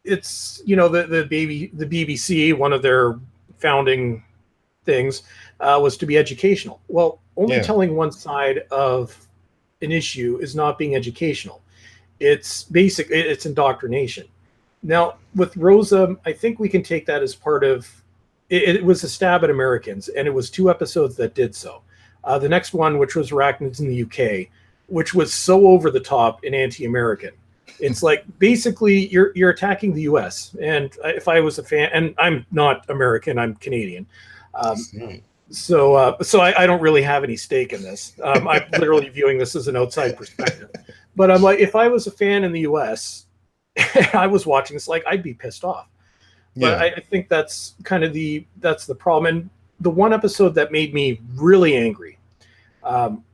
it's, you know, the BBC, one of their founding things was to be educational. Well, only telling one side of an issue is not being educational. It's it's indoctrination. Now, with Rosa, I think we can take that as part of it was a stab at Americans, and it was 2 episodes that did so. The next one, which was Arachnids in the UK, which was so over the top and anti-American. It's like, basically, you're attacking the U.S. And if I was a fan, and I'm not American, I'm Canadian. So I don't really have any stake in this. I'm literally viewing this as an outside perspective. But I'm like, if I was a fan in the U.S., and I was watching this, like, I'd be pissed off. But I think that's kind of that's the problem. And the one episode that made me really angry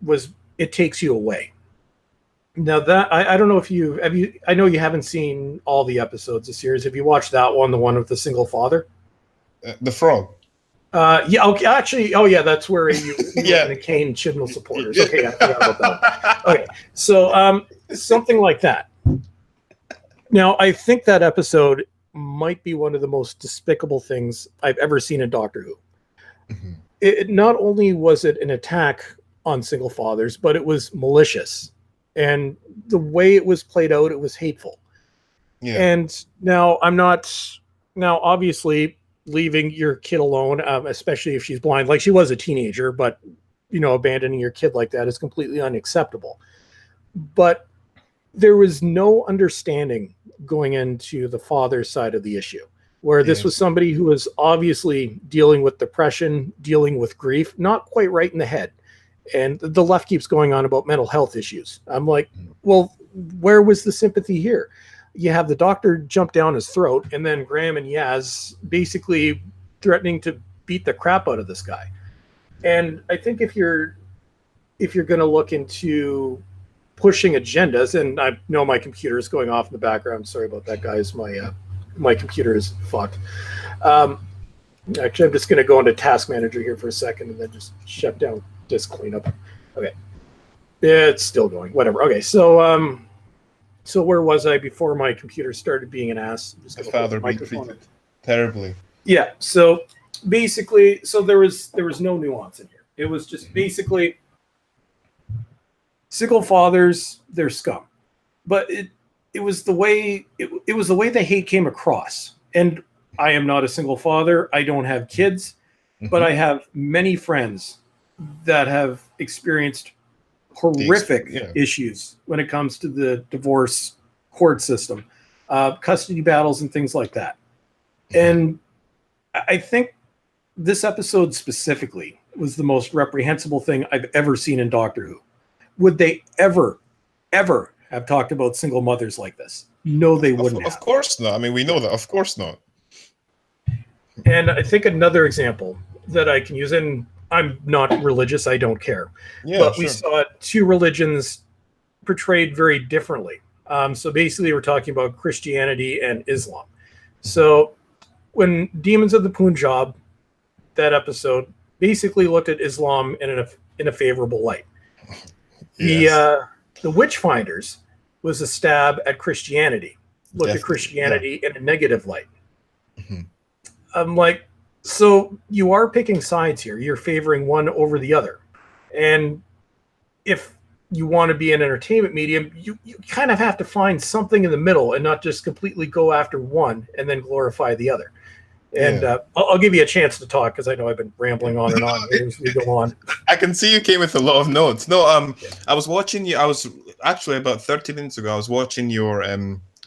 was It Takes You Away. Now that I don't know if I know you haven't seen all the episodes of the series. Have you watched that one, the one with the single father? The frog. Yeah, okay, actually, oh yeah, that's where you the Kane Chibnall supporters. Okay, I forgot about that one. Okay, so something like that. Now, I think that episode might be one of the most despicable things I've ever seen in Doctor Who. It not only was it an attack on single fathers, but it was malicious. And the way it was played out, it was hateful. Yeah. And now obviously, leaving your kid alone, especially if she's blind, like she was a teenager, but, you know, abandoning your kid like that is completely unacceptable. But there was no understanding going into the father's side of the issue, where this was somebody who was obviously dealing with depression, dealing with grief, not quite right in the head. And the left keeps going on about mental health issues. I'm like, well, where was the sympathy here? You have the doctor jump down his throat, and then Graham and Yaz basically threatening to beat the crap out of this guy. And I think if you're going to look into pushing agendas, and I know my computer is going off in the background. Sorry about that, guys. My computer is fucked. Actually, I'm just going to go into Task Manager here for a second and then just shut down disk cleanup. Okay. It's still going. Whatever. Okay. So where was I before my computer started being an ass? The father being treated terribly. Yeah. So basically, there was no nuance in here. It was just basically single fathers, they're scum. But it was the way it was the way the hate came across. And I am not a single father. I don't have kids, but I have many friends that have experienced horrific issues when it comes to the divorce court system, custody battles, and things like that. And I think this episode specifically was the most reprehensible thing I've ever seen in Doctor Who. Would they ever have talked about single mothers like this? No, they wouldn't have. Of course not. I mean, we know that. Of course not. And I think another example that I can use, and I'm not religious, I don't care. Yeah, but sure. we saw two religions portrayed very differently. So basically, we're talking about Christianity and Islam. So when Demons of the Punjab, that episode, basically looked at Islam in a favorable light. Yes. The Witchfinders was a stab at Christianity, looked at Christianity in a negative light. Mm-hmm. I'm like, so you are picking sides here. You're favoring one over the other. And if you want to be an entertainment medium, you kind of have to find something in the middle and not just completely go after one and then glorify the other. And I'll give you a chance to talk because I know I've been rambling on and on as we go on. I can see you came with a lot of notes. No, I was watching you. I was actually about 30 minutes ago. I was watching your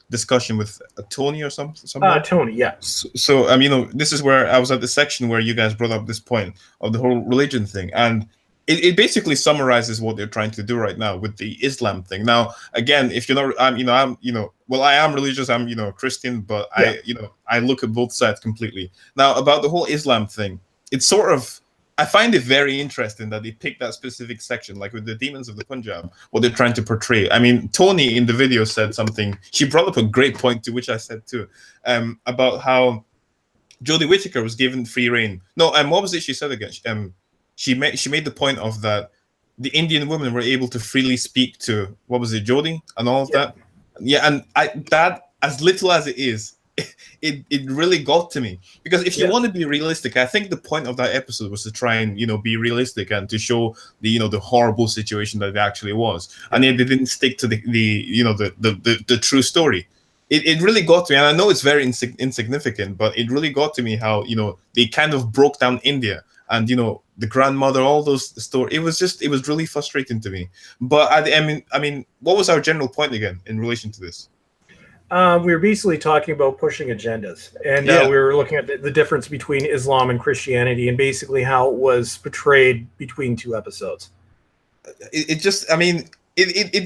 discussion with Tony or something. Tony, yeah. So you know, this is where I was at the section where you guys brought up this point of the whole religion thing, and it basically summarizes what they're trying to do right now with the Islam thing. Now, again, if you're not, I am religious. I'm, Christian, but I look at both sides completely. Now, about the whole Islam thing, it's sort of, I find it very interesting that they picked that specific section, like with the Demons of the Punjab, what they're trying to portray. I mean, Tony in the video said something. She brought up a great point, to which I said too, about how Jodie Whittaker was given free reign. No, what was it she said again? She made the point of that the Indian women were able to freely speak to, what was it, Jodie and all of that. Yeah, and that, as little as it is, it really got to me, because if you want to be realistic, I think the point of that episode was to try and be realistic and to show the the horrible situation that it actually was, and they didn't stick to the true story. It really got to me, and I know it's very insignificant, but it really got to me how they kind of broke down India and the grandmother, all those stories. It was really frustrating to me. But I mean, what was our general point again in relation to this? We were basically talking about pushing agendas, and we were looking at the difference between Islam and Christianity, and basically how it was portrayed between two episodes. It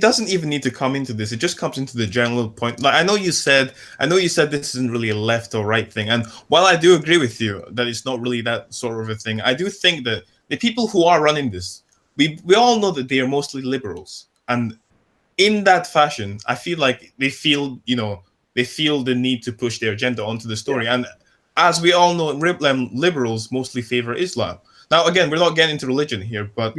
doesn't even need to come into this. It just comes into the general point. Like I know you said this isn't really a left or right thing. And while I do agree with you that it's not really that sort of a thing, I do think that the people who are running this, we all know that they are mostly liberals. And in that fashion, I feel like they feel the need to push their agenda onto the story. Yeah. And as we all know, liberals mostly favor Islam. Now, again, we're not getting into religion here, but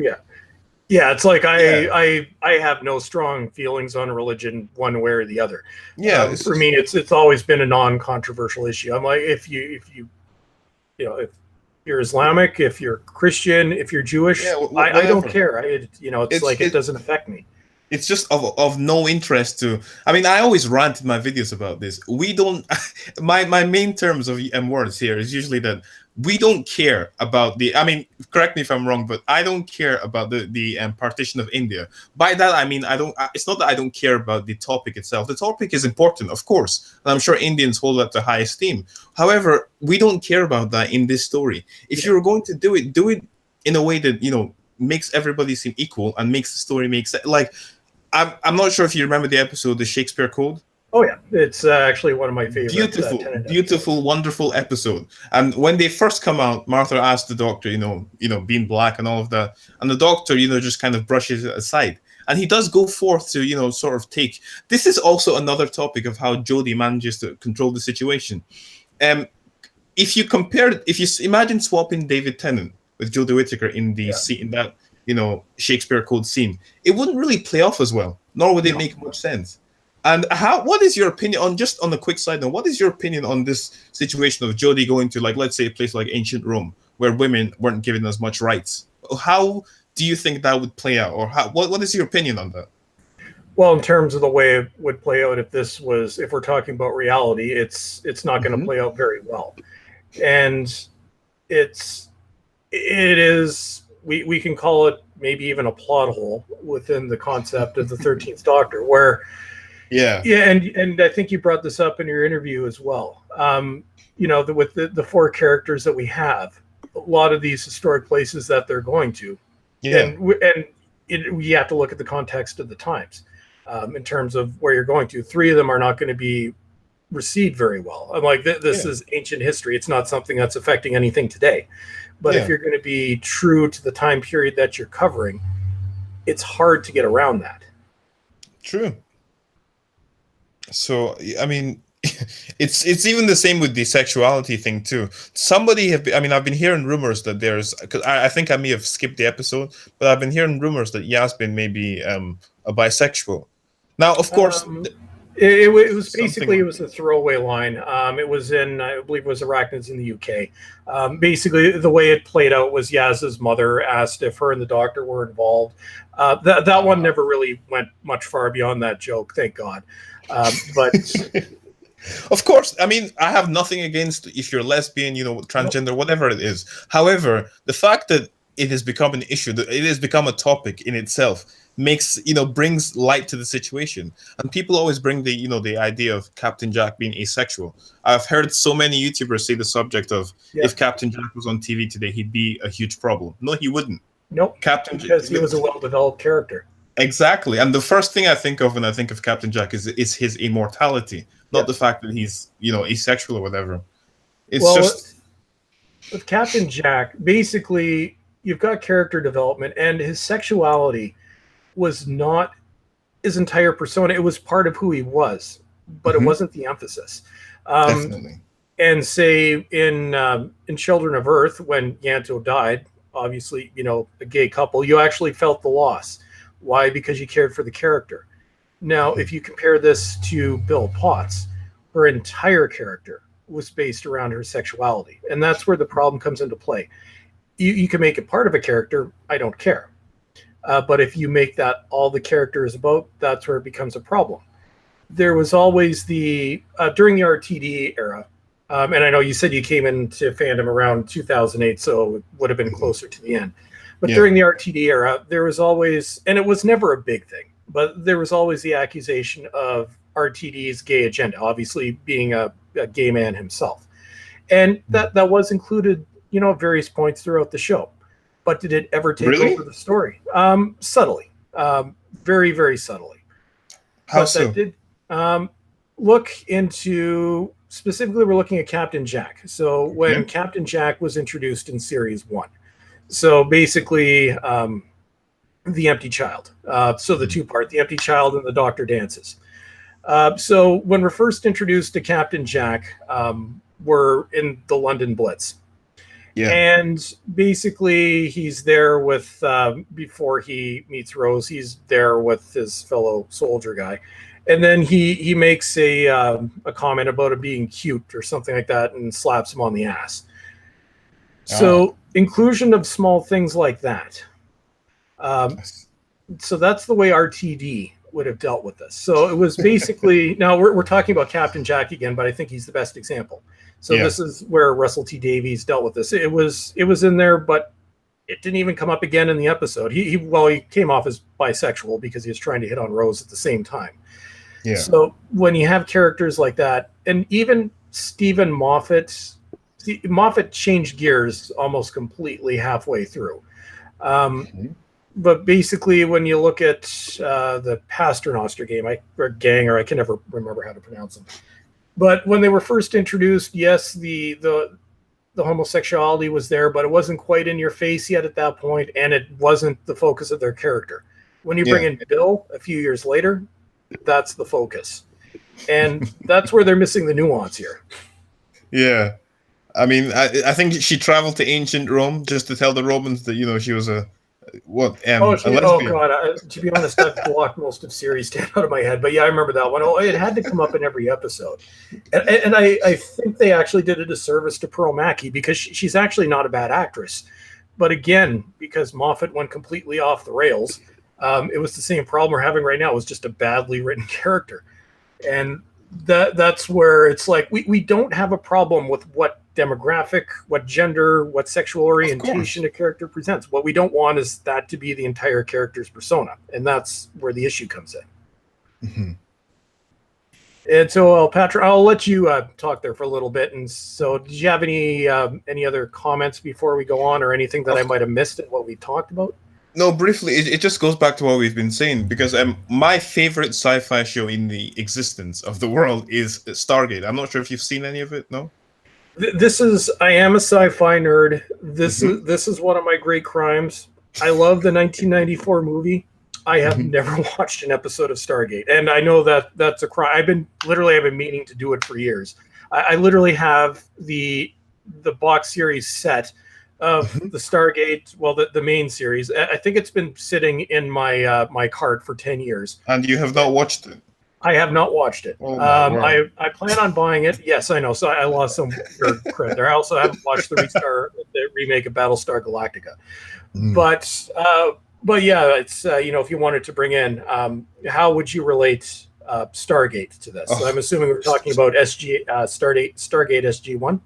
yeah, it's like I have no strong feelings on religion one way or the other. Yeah, for me, it's always been a non-controversial issue. I'm like, if if you're Islamic, if you're Christian, if you're Jewish, I don't care. It doesn't affect me. It's just of no interest to. I mean, I always rant in my videos about this. We don't. My main terms of words here is usually that we don't care about the. I mean, correct me if I'm wrong, but I don't care about the partition of India. By that I mean I don't. It's not that I don't care about the topic itself. The topic is important, of course, and I'm sure Indians hold that to high esteem. However, we don't care about that in this story. If you're going to do it in a way that makes everybody seem equal and makes the story make sense. Like, I'm not sure if you remember the episode, the Shakespeare Code. Oh yeah, it's actually one of my favorite. Beautiful, wonderful episode. And when they first come out, Martha asked the doctor, being black and all of that, and the doctor, just kind of brushes it aside. And he does go forth to, sort of take. This is also another topic of how Jodie manages to control the situation. If you imagine swapping David Tennant with Jodie Whittaker in the scene, in that Shakespeare Code scene, it wouldn't really play off as well, nor would it make much sense. And what is your opinion on the quick side note? What is your opinion on this situation of Jodie going to, like, let's say a place like ancient Rome where women weren't given as much rights? How do you think that would play out, or what is your opinion on that? Well, in terms of the way it would play out, if we're talking about reality, it's not going to play out very well, and it is. We can call it maybe even a plot hole within the concept of the 13th Doctor, where Yeah. Yeah, and I think you brought this up in your interview as well. With the four characters that we have, a lot of these historic places that they're going to, Yeah. and we have to look at the context of the times in terms of where you're going to. Three of them are not going to be received very well. I'm like, this Yeah. is ancient history. It's not something that's affecting anything today. But if Yeah. you're going to be true to the time period that you're covering, it's hard to get around that. True. So I mean, it's even the same with the sexuality thing too. I've been hearing rumors that there's, because I think I may have skipped the episode, but I've been hearing rumors that Yasmin may be a bisexual. Now, of course, it was basically, something. it was a throwaway line. It was in, I believe it was Arachnids in the UK. Basically, the way it played out was Yaz's mother asked if her and the doctor were involved. That one never really went much far beyond that joke, thank God. But of course, I mean, I have nothing against if you're lesbian, transgender, whatever it is. However, the fact that it has become an issue, that it has become a topic in itself, brings light to the situation. And people always bring the idea of Captain Jack being asexual. I've heard so many YouTubers say the subject of, if Captain Jack was on TV today, he'd be a huge problem. No, he wouldn't. Nope. Because he was a well-developed character. Exactly. And the first thing I think of when I think of Captain Jack is his immortality, not the fact that he's, asexual or whatever. With Captain Jack, basically, you've got character development, and his sexuality was not his entire persona. It was part of who he was, but it wasn't the emphasis. Definitely. And say in Children of Earth, when Yanto died, obviously, a gay couple, you actually felt the loss. Why? Because you cared for the character. Now, if you compare this to Bill Potts, her entire character was based around her sexuality. And that's where the problem comes into play. You can make it part of a character, I don't care. But if you make that all the character is about, that's where it becomes a problem. There was always during the RTD era, and I know you said you came into fandom around 2008, so it would have been closer to the end. But during the RTD era, there was always, and it was never a big thing, but there was always the accusation of RTD's gay agenda, obviously being a gay man himself. And that was included, at various points throughout the show. But did it ever take over the story? Subtly. Very, very subtly. How so? That did look into, specifically, we're looking at Captain Jack. So when Captain Jack was introduced in Series 1, so basically, the empty child. So the two-part, the empty child and the Doctor dances. So when we're first introduced to Captain Jack, we're in the London Blitz. Yeah. And basically, he's there with, before he meets Rose, he's there with his fellow soldier guy. And then he makes a comment about it being cute or something like that and slaps him on the ass. So inclusion of small things like that. So that's the way RTD would have dealt with this. So it was basically, now we're talking about Captain Jack again, but I think he's the best example. So this is where Russell T Davies dealt with this. It was in there, but it didn't even come up again in the episode. He came off as bisexual because he was trying to hit on Rose at the same time. Yeah. So when you have characters like that, and even Stephen Moffat changed gears almost completely halfway through. But basically, when you look at the Paternoster game, or gang, or I can never remember how to pronounce them. But when they were first introduced, yes, the homosexuality was there, but it wasn't quite in your face yet at that point, and it wasn't the focus of their character. When you bring in Bill a few years later, that's the focus. And that's where they're missing the nuance here. Yeah. I mean, I think she traveled to ancient Rome just to tell the Romans that, she was a lesbian. Oh God! To be honest, I've blocked most of Series 10 out of my head. But yeah, I remember that one. It had to come up in every episode, and I think they actually did a disservice to Pearl Mackie because she's actually not a bad actress. But again, because Moffat went completely off the rails, it was the same problem we're having right now. It was just a badly written character, and that's where it's like we don't have a problem with what demographic, what gender, what sexual orientation a character presents. What we don't want is that to be the entire character's persona, and that's where the issue comes in. Mm-hmm. And so, Patron, I'll let you talk there for a little bit. And so, did you have any other comments before we go on, or anything that I might have missed in what we talked about? No, briefly, it just goes back to what we've been saying, because my favorite sci-fi show in the existence of the world is Stargate. I'm not sure if you've seen any of it. No. I am a sci-fi nerd. This is one of my great crimes. I love the 1994 movie. I have never watched an episode of Stargate, and I know that that's a crime. I've been meaning to do it for years. I literally have the box series set of the Stargate, well, the main series. I think it's been sitting in my my cart for 10 years. And you have not watched it? I have not watched it. Oh my word. I plan on buying it. Yes, I know. So I lost some credit there. I also haven't watched the remake of Battlestar Galactica. But yeah, it's if you wanted to bring in, how would you relate Stargate to this? So I'm assuming we're talking about Stargate SG-1.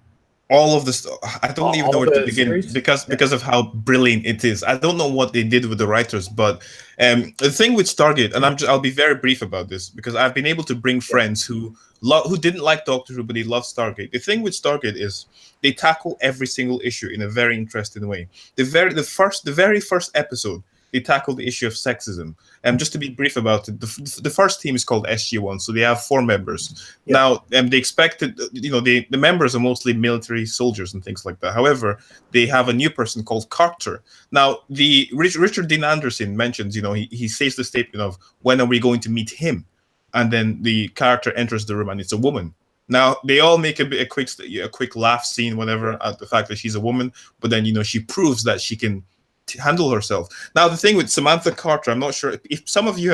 All of this, I don't even know where to begin because of how brilliant it is. I don't know what they did with the writers, but the thing with Stargate, and I'll be very brief about this, because I've been able to bring friends who didn't like Doctor Who, but they love Stargate. The thing with Stargate is they tackle every single issue in a very interesting way. The very first episode, they tackle the issue of sexism. And just to be brief about it, the first team is called SG-1, so they have 4 members. Yeah. Now, they expected, the members are mostly military soldiers and things like that. However, they have a new person called Carter. Now, Richard Dean Anderson mentions, he says the statement of, when are we going to meet him? And then the character enters the room and it's a woman. Now, they all make a quick laugh scene, whatever, at the fact that she's a woman, but then, she proves that she can handle herself. Now, the thing with Samantha Carter, I'm not sure if some of you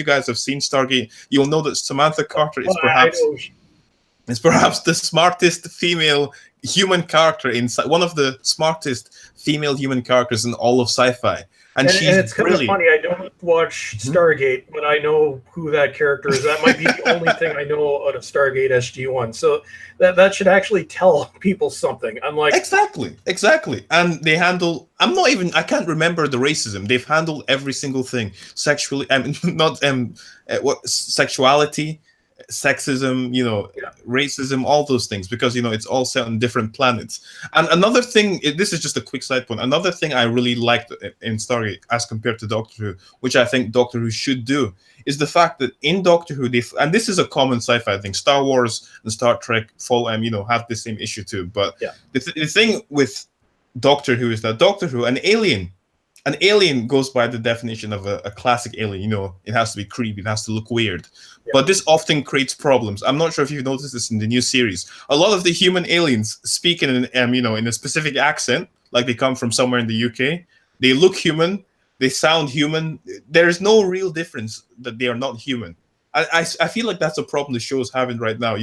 guys have seen Stargate, you'll know that Samantha Carter is perhaps the smartest female human character one of the smartest female human characters in all of sci-fi. And it's kind of funny. I don't watch Stargate, but I know who that character is. That might be the only thing I know out of Stargate SG-1. So that should actually tell people something. I'm like, exactly. And they handle. I can't remember the racism. They've handled every single thing. Sexuality, sexism, racism, all those things, because it's all set on different planets. And another thing, this is just a quick side point, another thing I really liked in Stargate as compared to Doctor Who, which I think Doctor Who should do, is the fact that in Doctor Who, and this is a common sci-fi thing, Star Wars and Star Trek have the same issue too, but the thing with Doctor Who is that Doctor Who, an alien goes by the definition of a classic alien. It has to be creepy, it has to look weird. Yeah. But this often creates problems. I'm not sure if you've noticed this in the new series. A lot of the human aliens speak in in a specific accent, like they come from somewhere in the UK. They look human, they sound human. There's no real difference that they are not human. I feel like that's a problem the show is having right now.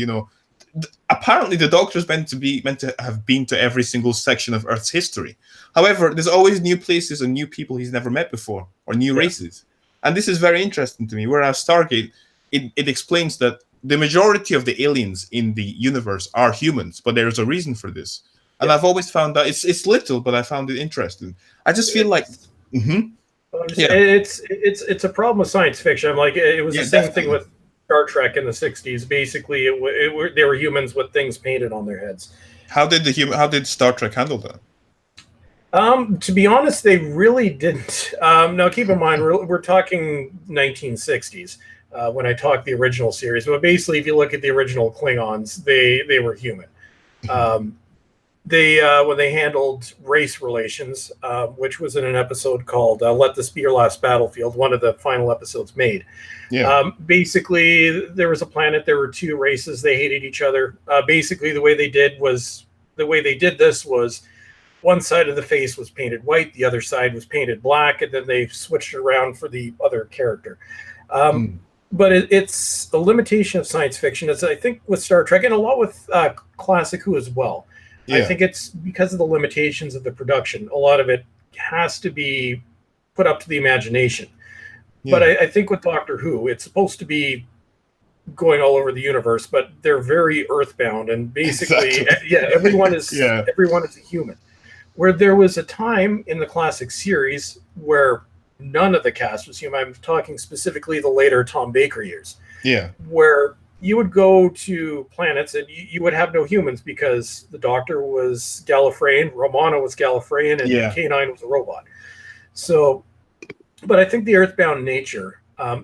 Apparently the Doctor's meant to have been to every single section of Earth's history. However, there's always new places and new people he's never met before, or new races. And this is very interesting to me. Whereas Stargate, it explains that the majority of the aliens in the universe are humans, but there's a reason for this. And I've always found that it's little, but I found it interesting. I just feel like it's a problem with science fiction. I'm like, it was the same thing with Star Trek in the 60s. Basically, they were humans with things painted on their heads. How did Star Trek handle that? To be honest, they really didn't. Now, keep in mind, we're talking 1960s when I talk the original series. But basically, if you look at the original Klingons, they were human. When they handled race relations, which was in an episode called "Let This Be Your Last Battlefield," one of the final episodes made. Yeah. Basically, there was a planet. There were 2 races. They hated each other. Basically, the way they did this was one side of the face was painted white, the other side was painted black, and then they switched it around for the other character. But it's a limitation of science fiction. It's, I think, with Star Trek and a lot with classic Who as well. Yeah. I think it's because of the limitations of the production. A lot of it has to be put up to the imagination. Yeah. But I think with Doctor Who, it's supposed to be going all over the universe, but they're very earthbound, and basically, everyone is a human. Where there was a time in the classic series where none of the cast was human. I'm talking specifically the later Tom Baker years. Yeah. Where you would go to planets and you would have no humans because the Doctor was Gallifreyan, Romana was Gallifreyan, and Yeah. K9 was a robot. So, but I think the Earthbound nature,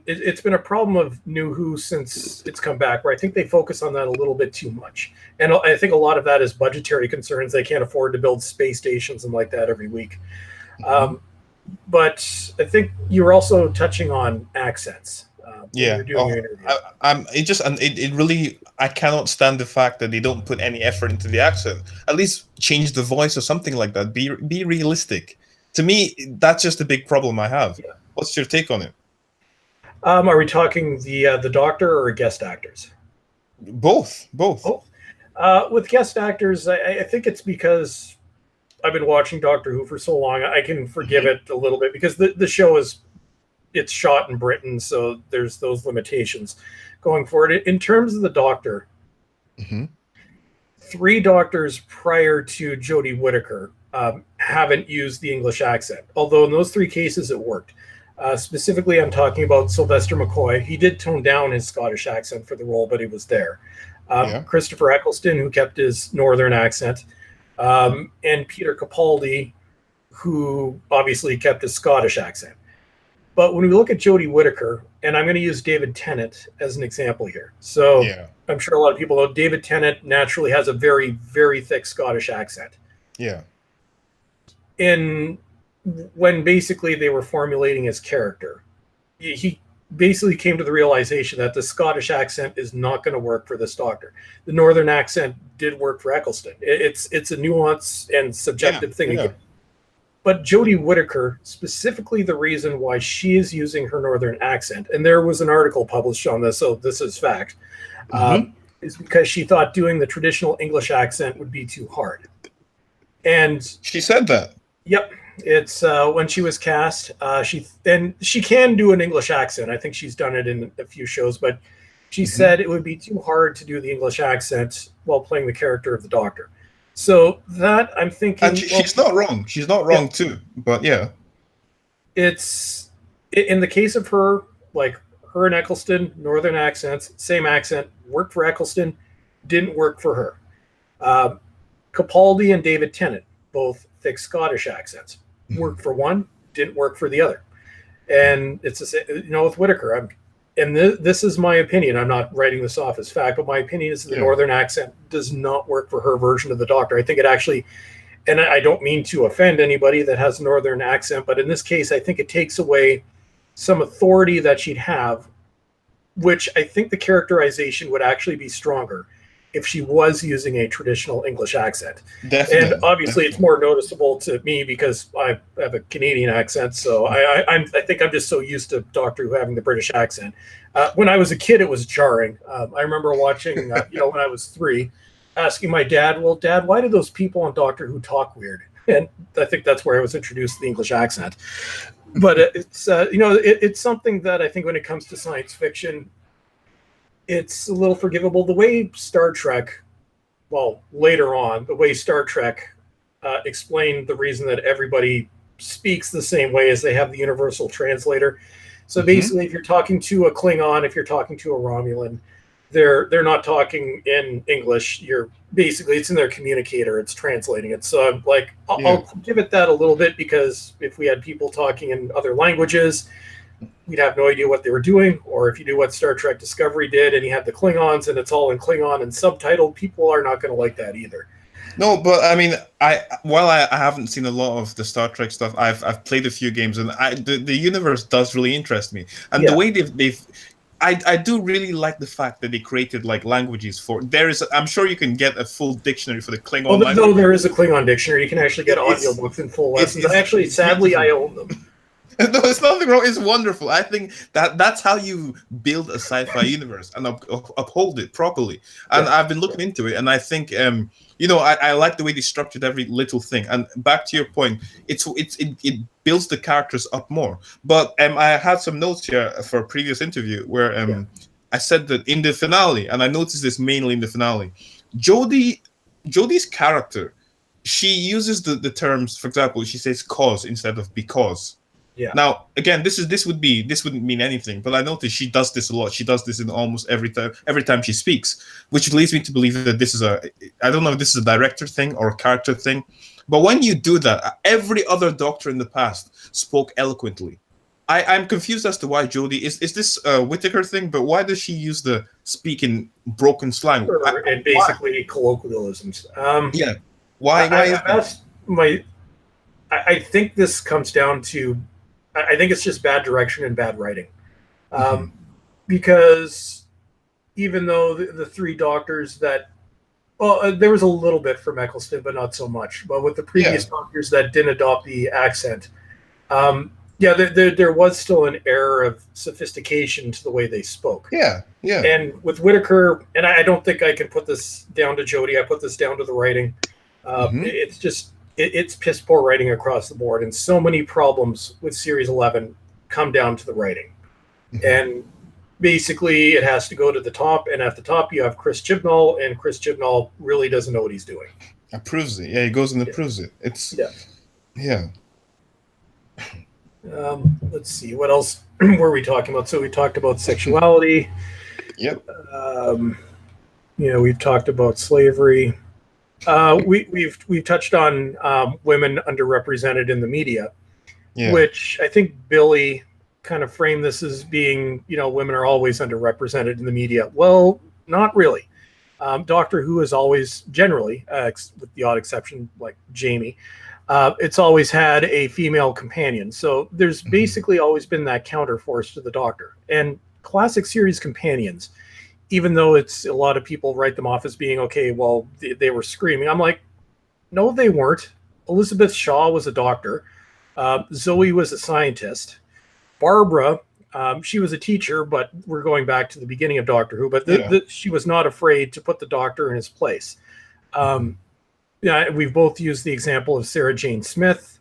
it's been a problem of New Who since it's come back, where I think they focus on that a little bit too much. And I think a lot of that is budgetary concerns. They can't afford to build space stations and like that every week. But I think you were also touching on accents. When you're doing your interview. It really, I cannot stand the fact that they don't put any effort into the accent. At least change the voice or something like that. Be realistic. To me, that's just a big problem I have. Yeah. What's your take on it? Are we talking the Doctor or guest actors? Both. With guest actors, I think it's because I've been watching Doctor Who for so long. I can forgive it a little bit because the show it's shot in Britain, so there's those limitations going forward. In terms of the Doctor, 3 doctors prior to Jodie Whittaker haven't used the English accent, although in those 3 cases it worked. Specifically, I'm talking about Sylvester McCoy. He did tone down his Scottish accent for the role, but he was there. Christopher Eccleston, who kept his northern accent, and Peter Capaldi, who obviously kept his Scottish accent. But when we look at Jodie Whittaker, and I'm going to use David Tennant as an example here. So I'm sure a lot of people know David Tennant naturally has a very, very thick Scottish accent. Yeah. When basically they were formulating his character, he basically came to the realization that the Scottish accent is not going to work for this Doctor. The Northern accent did work for Eccleston. It's a nuance and subjective thing again. But Jodie Whittaker, specifically the reason why she is using her Northern accent, and there was an article published on this, so this is fact, is because she thought doing the traditional English accent would be too hard. And she said that. Yep. It's when she was cast, she can do an English accent. I think she's done it in a few shows, but she said it would be too hard to do the English accent while playing the character of the Doctor. So that I'm thinking, and she's not wrong. She's not wrong too. But yeah, it's in the case of her, like her and Eccleston, Northern accents, same accent, worked for Eccleston, didn't work for her. Capaldi and David Tennant, both thick Scottish accents, worked for one, didn't work for the other. And it's with Whittaker, this is my opinion. I'm not writing this off as fact, but my opinion is the Northern accent does not work for her version of the Doctor. I think it actually, and I don't mean to offend anybody that has a Northern accent, but in this case, I think it takes away some authority that she'd have, which I think the characterization would actually be stronger if she was using a traditional English accent. Definitely. And obviously it's more noticeable to me because I have a Canadian accent. So I think I'm just so used to Doctor Who having the British accent. When I was a kid, it was jarring. I remember watching, when I was 3, asking my dad, well, Dad, why do those people on Doctor Who talk weird? And I think that's where I was introduced to the English accent. But it's something that I think when it comes to science fiction, it's a little forgivable. The way Star Trek, later on, the way Star Trek explained the reason that everybody speaks the same way is they have the universal translator. So basically, if you're talking to a Klingon, if you're talking to a Romulan, they're not talking in English. It's in their communicator. It's translating it. So I'm like, I'll give it that a little bit, because if we had people talking in other languages, we'd have no idea what they were doing. Or if you do what Star Trek Discovery did and you have the Klingons and it's all in Klingon and subtitled, people are not going to like that either. No, but I mean, while I haven't seen a lot of the Star Trek stuff, I've played a few games, and the universe does really interest me. And the way I do really like the fact that they created like languages for. I'm sure you can get a full dictionary for the Klingon language. No, there is a Klingon dictionary. You can actually get audiobooks and full lessons. Sadly, I own them. No, there's nothing wrong. It's wonderful. I think that's how you build a sci-fi universe and uphold it properly. And I've been looking into it, and I think I like the way they structured every little thing. And back to your point, it builds the characters up more. But I had some notes here for a previous interview where I said that in the finale, and I noticed this mainly in the finale, Jodie's character, she uses the terms. For example, she says "cause" instead of "because." Yeah. Now, again, this wouldn't mean anything, but I notice she does this a lot. She does this in almost every time she speaks, which leads me to believe that this is I don't know if this is a director thing or a character thing, but when you do that, every other Doctor in the past spoke eloquently. I'm confused as to why Jodie is this a Whittaker thing, but why does she use the speak in broken slang? And basically colloquialisms. Yeah, why is I've that? asked my. I think this comes down to. I think it's just bad direction and bad writing, Mhm. because even though the three doctors that. Well, there was a little bit from Eccleston, but not so much. But with the Yeah, previous doctors that didn't adopt the accent, yeah, there was still an air of sophistication to the way they spoke. yeah. And with Whittaker, and I don't think I can put this down to Jodie. I put this down to the writing. Hmm. It's just it's piss poor writing across the board, and so many problems with Series 11 come down to the writing. Hmm. And basically, it has to go to the top, and at the top you have Chris Chibnall, and Chris Chibnall really doesn't know what he's doing. Approves it. Yeah, he goes and Yeah, approves it. It's yeah. yeah. Let's see, what else were we talking about? So we talked about sexuality. Yep. Um, we've talked about slavery. We've touched on women underrepresented in the media, Yeah. which I think Billy kind of framed this as being, women are always underrepresented in the media. Well, not really. Doctor Who is always generally, with the odd exception like Jamie, it's always had a female companion. So there's Mhm. basically always been that counterforce to the Doctor. And classic series companions, even though it's a lot of people write them off as being okay, well, they were screaming. I'm like, no, they weren't. Elizabeth Shaw was a doctor. Zoe was a scientist. Barbara, she was a teacher, but we're going back to the beginning of Doctor Who. But Yeah. she was not afraid to put the Doctor in his place. Mhm. Yeah, we've both used the example of Sarah Jane Smith,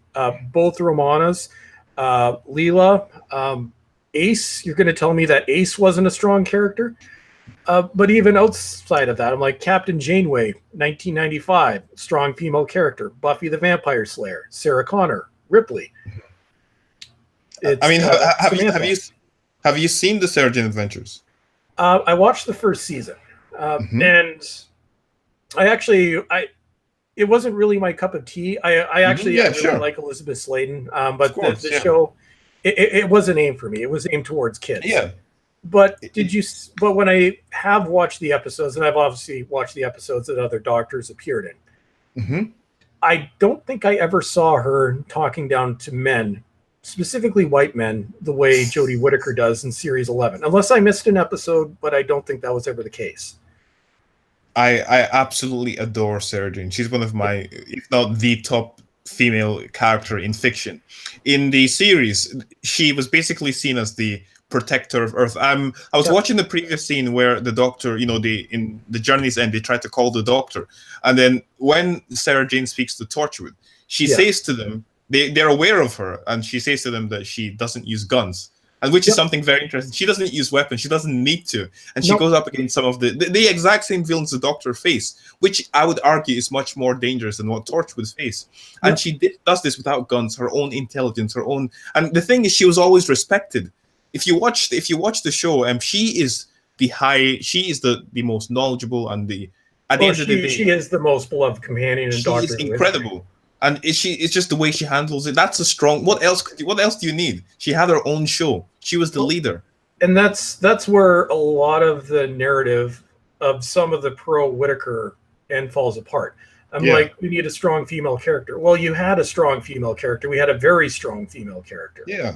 both Romanas, Leela, Ace. You're going to tell me that Ace wasn't a strong character? But even outside of that, I'm like Captain Janeway, 1995, strong female character. Buffy the Vampire Slayer, Sarah Connor, Ripley. I It's mean, Samantha. have you seen the Surgeon Adventures? I watched the first season, Hmm. and I it wasn't really my cup of tea. I Yeah, really sure. like Elizabeth Sladen, Of but course. the Yeah. show it wasn't aimed for me. It was aimed towards kids. Yeah. But It- did you? But when I have watched the episodes, and I've obviously watched the episodes that other doctors appeared in, mhm. I don't think I ever saw her talking down to men, specifically white men, the way Jodie Whittaker does in Series 11. Unless I missed an episode, but I don't think that was ever the case. I absolutely adore Sarah Jane. She's one of my, if not the top female character in fiction. In the series, she was basically seen as the protector of Earth. I was Yep. watching the previous scene where the Doctor, in the Journey's End, they try to call the Doctor, and then when Sarah Jane speaks to Torchwood, she Yeah. says to them, they're aware of her, and she says to them that she doesn't use guns. And which is Yep. something very interesting. She doesn't use weapons. She doesn't need to, and she Nope. goes up against some of the exact same villains the Doctor face, which I would argue is much more dangerous than what Torch would face. And Yep. she does this without guns, her own intelligence, her own. And the thing is, she was always respected. If you watch the show, she is the most knowledgeable and the at the Well, end of the she day, is the most beloved companion in she is Doctor Who history. incredible. And it's just the way she handles it. That's a strong. What else do you need? She had her own show. She was the Well, leader. and that's where a lot of the narrative of some of the pro Whittaker end falls apart. I'm Yeah. like, we need a strong female character. Well, you had a strong female character. We had a very strong female character. Yeah.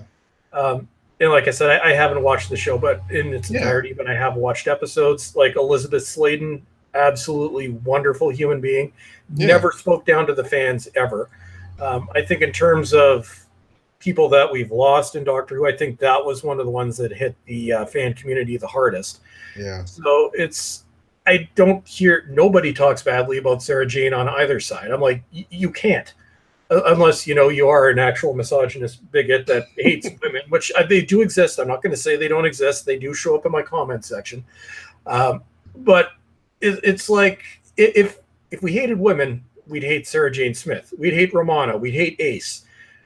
And like I said, I haven't watched the show, but in its Yeah. entirety, but I have watched episodes. Like Elizabeth Sladen, absolutely wonderful human being. Yeah. Never spoke down to the fans ever. I think in terms of people that we've lost in Doctor Who, I think that was one of the ones that hit the fan community the hardest. Yeah. So I don't hear nobody talks badly about Sarah Jane on either side. I'm like, you can't, unless you are an actual misogynist bigot that hates women, which they do exist. I'm not going to say they don't exist. They do show up in my comment section. But it's like if we hated women, we'd hate Sarah Jane Smith. We'd hate Romana. We'd hate Ace.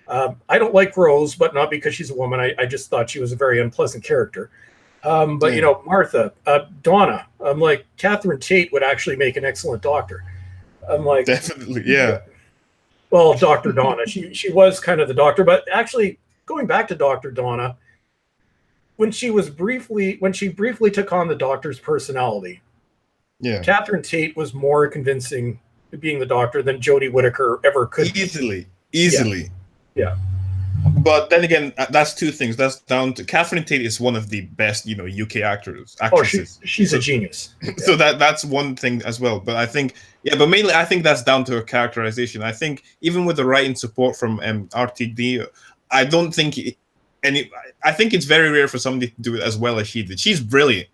I don't like Rose, but not because she's a woman. I just thought she was a very unpleasant character. But you know, Martha, Donna, I'm like, Catherine Tate would actually make an excellent doctor. I'm like, Definitely, yeah. Well, Dr. Donna, she was kind of the doctor, but actually going back to Dr. Donna, when she briefly took on the doctor's personality, Yeah. Catherine Tate was more convincing being the doctor than Jodie Whittaker ever could be. Easily. Yeah. But then again, that's two things. That's down to Catherine Tate is one of the best, UK actresses. Oh, she's a genius. So that's one thing as well. But I think, but mainly I think that's down to her characterization. I think even with the writing support from RTD, I don't think I think it's very rare for somebody to do it as well as she did. She's brilliant.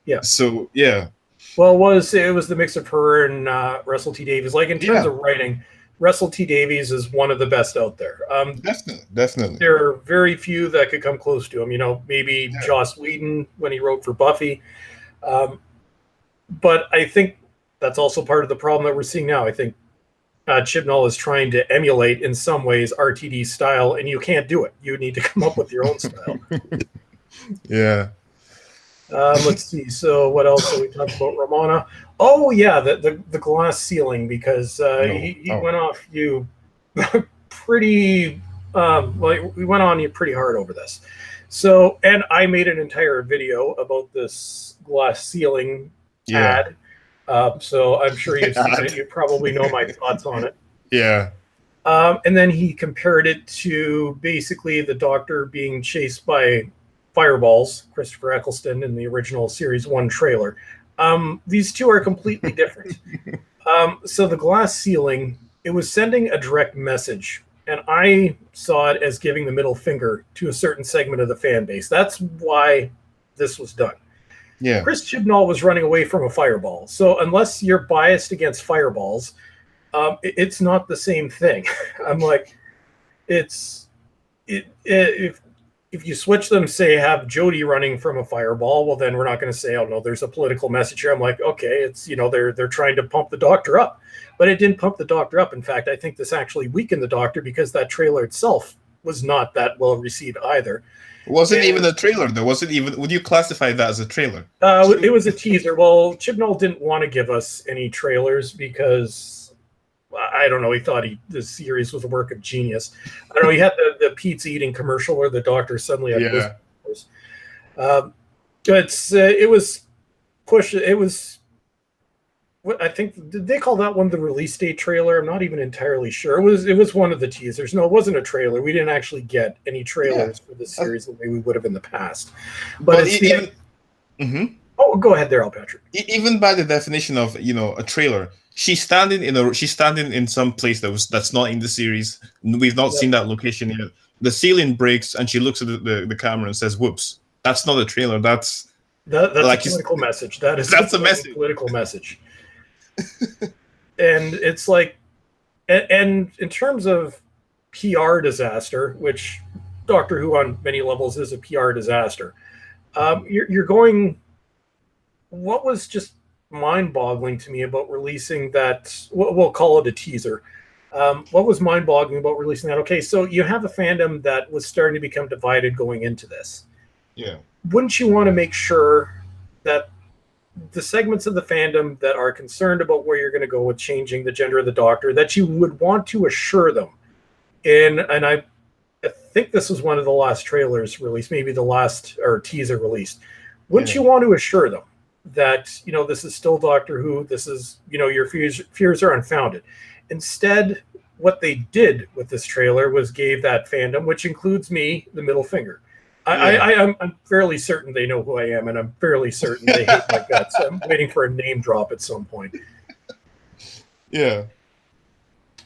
Yeah. So yeah. Well, it was the mix of her and Russell T Davies. Like in terms of writing, Russell T Davies is one of the best out there. Definitely. There are very few that could come close to him. Maybe Joss Whedon when he wrote for Buffy. But I think that's also part of the problem that we're seeing now. I think Chibnall is trying to emulate, in some ways, RTD's style, and you can't do it. You need to come up with your own style. Yeah. Let's see. So what else? We talked about Ramona. Oh yeah, the glass ceiling, because he went off you pretty we went on you pretty hard over this. So, and I made an entire video about this glass ceiling ad. So I'm sure you've seen it. You probably know my thoughts on it. Yeah. And then he compared it to basically the Doctor being chased by fireballs, Christopher Eccleston, in the original Series 1 trailer. These two are completely different. So the glass ceiling, it was sending a direct message, and I saw it as giving the middle finger to a certain segment of the fan base. That's why this was done. Yeah. Chris Chibnall was running away from a fireball. So unless you're biased against fireballs, it's not the same thing. I'm like, if you switch them, say have Jodie running from a fireball, well then we're not going to say, oh no, there's a political message here. I'm like, okay, it's they're trying to pump the Doctor up, but it didn't pump the Doctor up. In fact, I think this actually weakened the Doctor because that trailer itself was not that well received either. Wasn't even a trailer though. Wasn't even. Would you classify that as a trailer? It was a teaser. Well, Chibnall didn't want to give us any trailers because I don't know. He thought this series was a work of genius. I don't know. He had the pizza eating commercial where the Doctor suddenly had whispers. It was pushed. It was. What I think, did they call that one the release date trailer? I'm not even entirely sure. It was one of the teasers. No, it wasn't a trailer. We didn't actually get any trailers for this series the way we would have in the past. But it's Oh, go ahead there, Patrick. Even by the definition of a trailer, she's standing in some place that's not in the series. We've not seen that location yet. The ceiling breaks and she looks at the camera and says, "Whoops, that's not a trailer. That's like a political message. That's a message. Political message." And it's like, and in terms of PR disaster, which Doctor Who on many levels is a PR disaster, you're going. What was just mind-boggling to me about releasing that? We'll call it a teaser. What was mind-boggling about releasing that? Okay, so you have a fandom that was starting to become divided going into this. Yeah. Wouldn't you want to make sure that the segments of the fandom that are concerned about where you're going to go with changing the gender of the Doctor, that you would want to assure them and I think this was one of the last trailers released, maybe the last or teaser released. Wouldn't you want to assure them that, this is still Doctor Who, this is, your fears are unfounded? Instead, what they did with this trailer was gave that fandom, which includes me, the middle finger. I'm fairly certain they know who I am, and I'm fairly certain they hate my guts. I'm waiting for a name drop at some point. Yeah.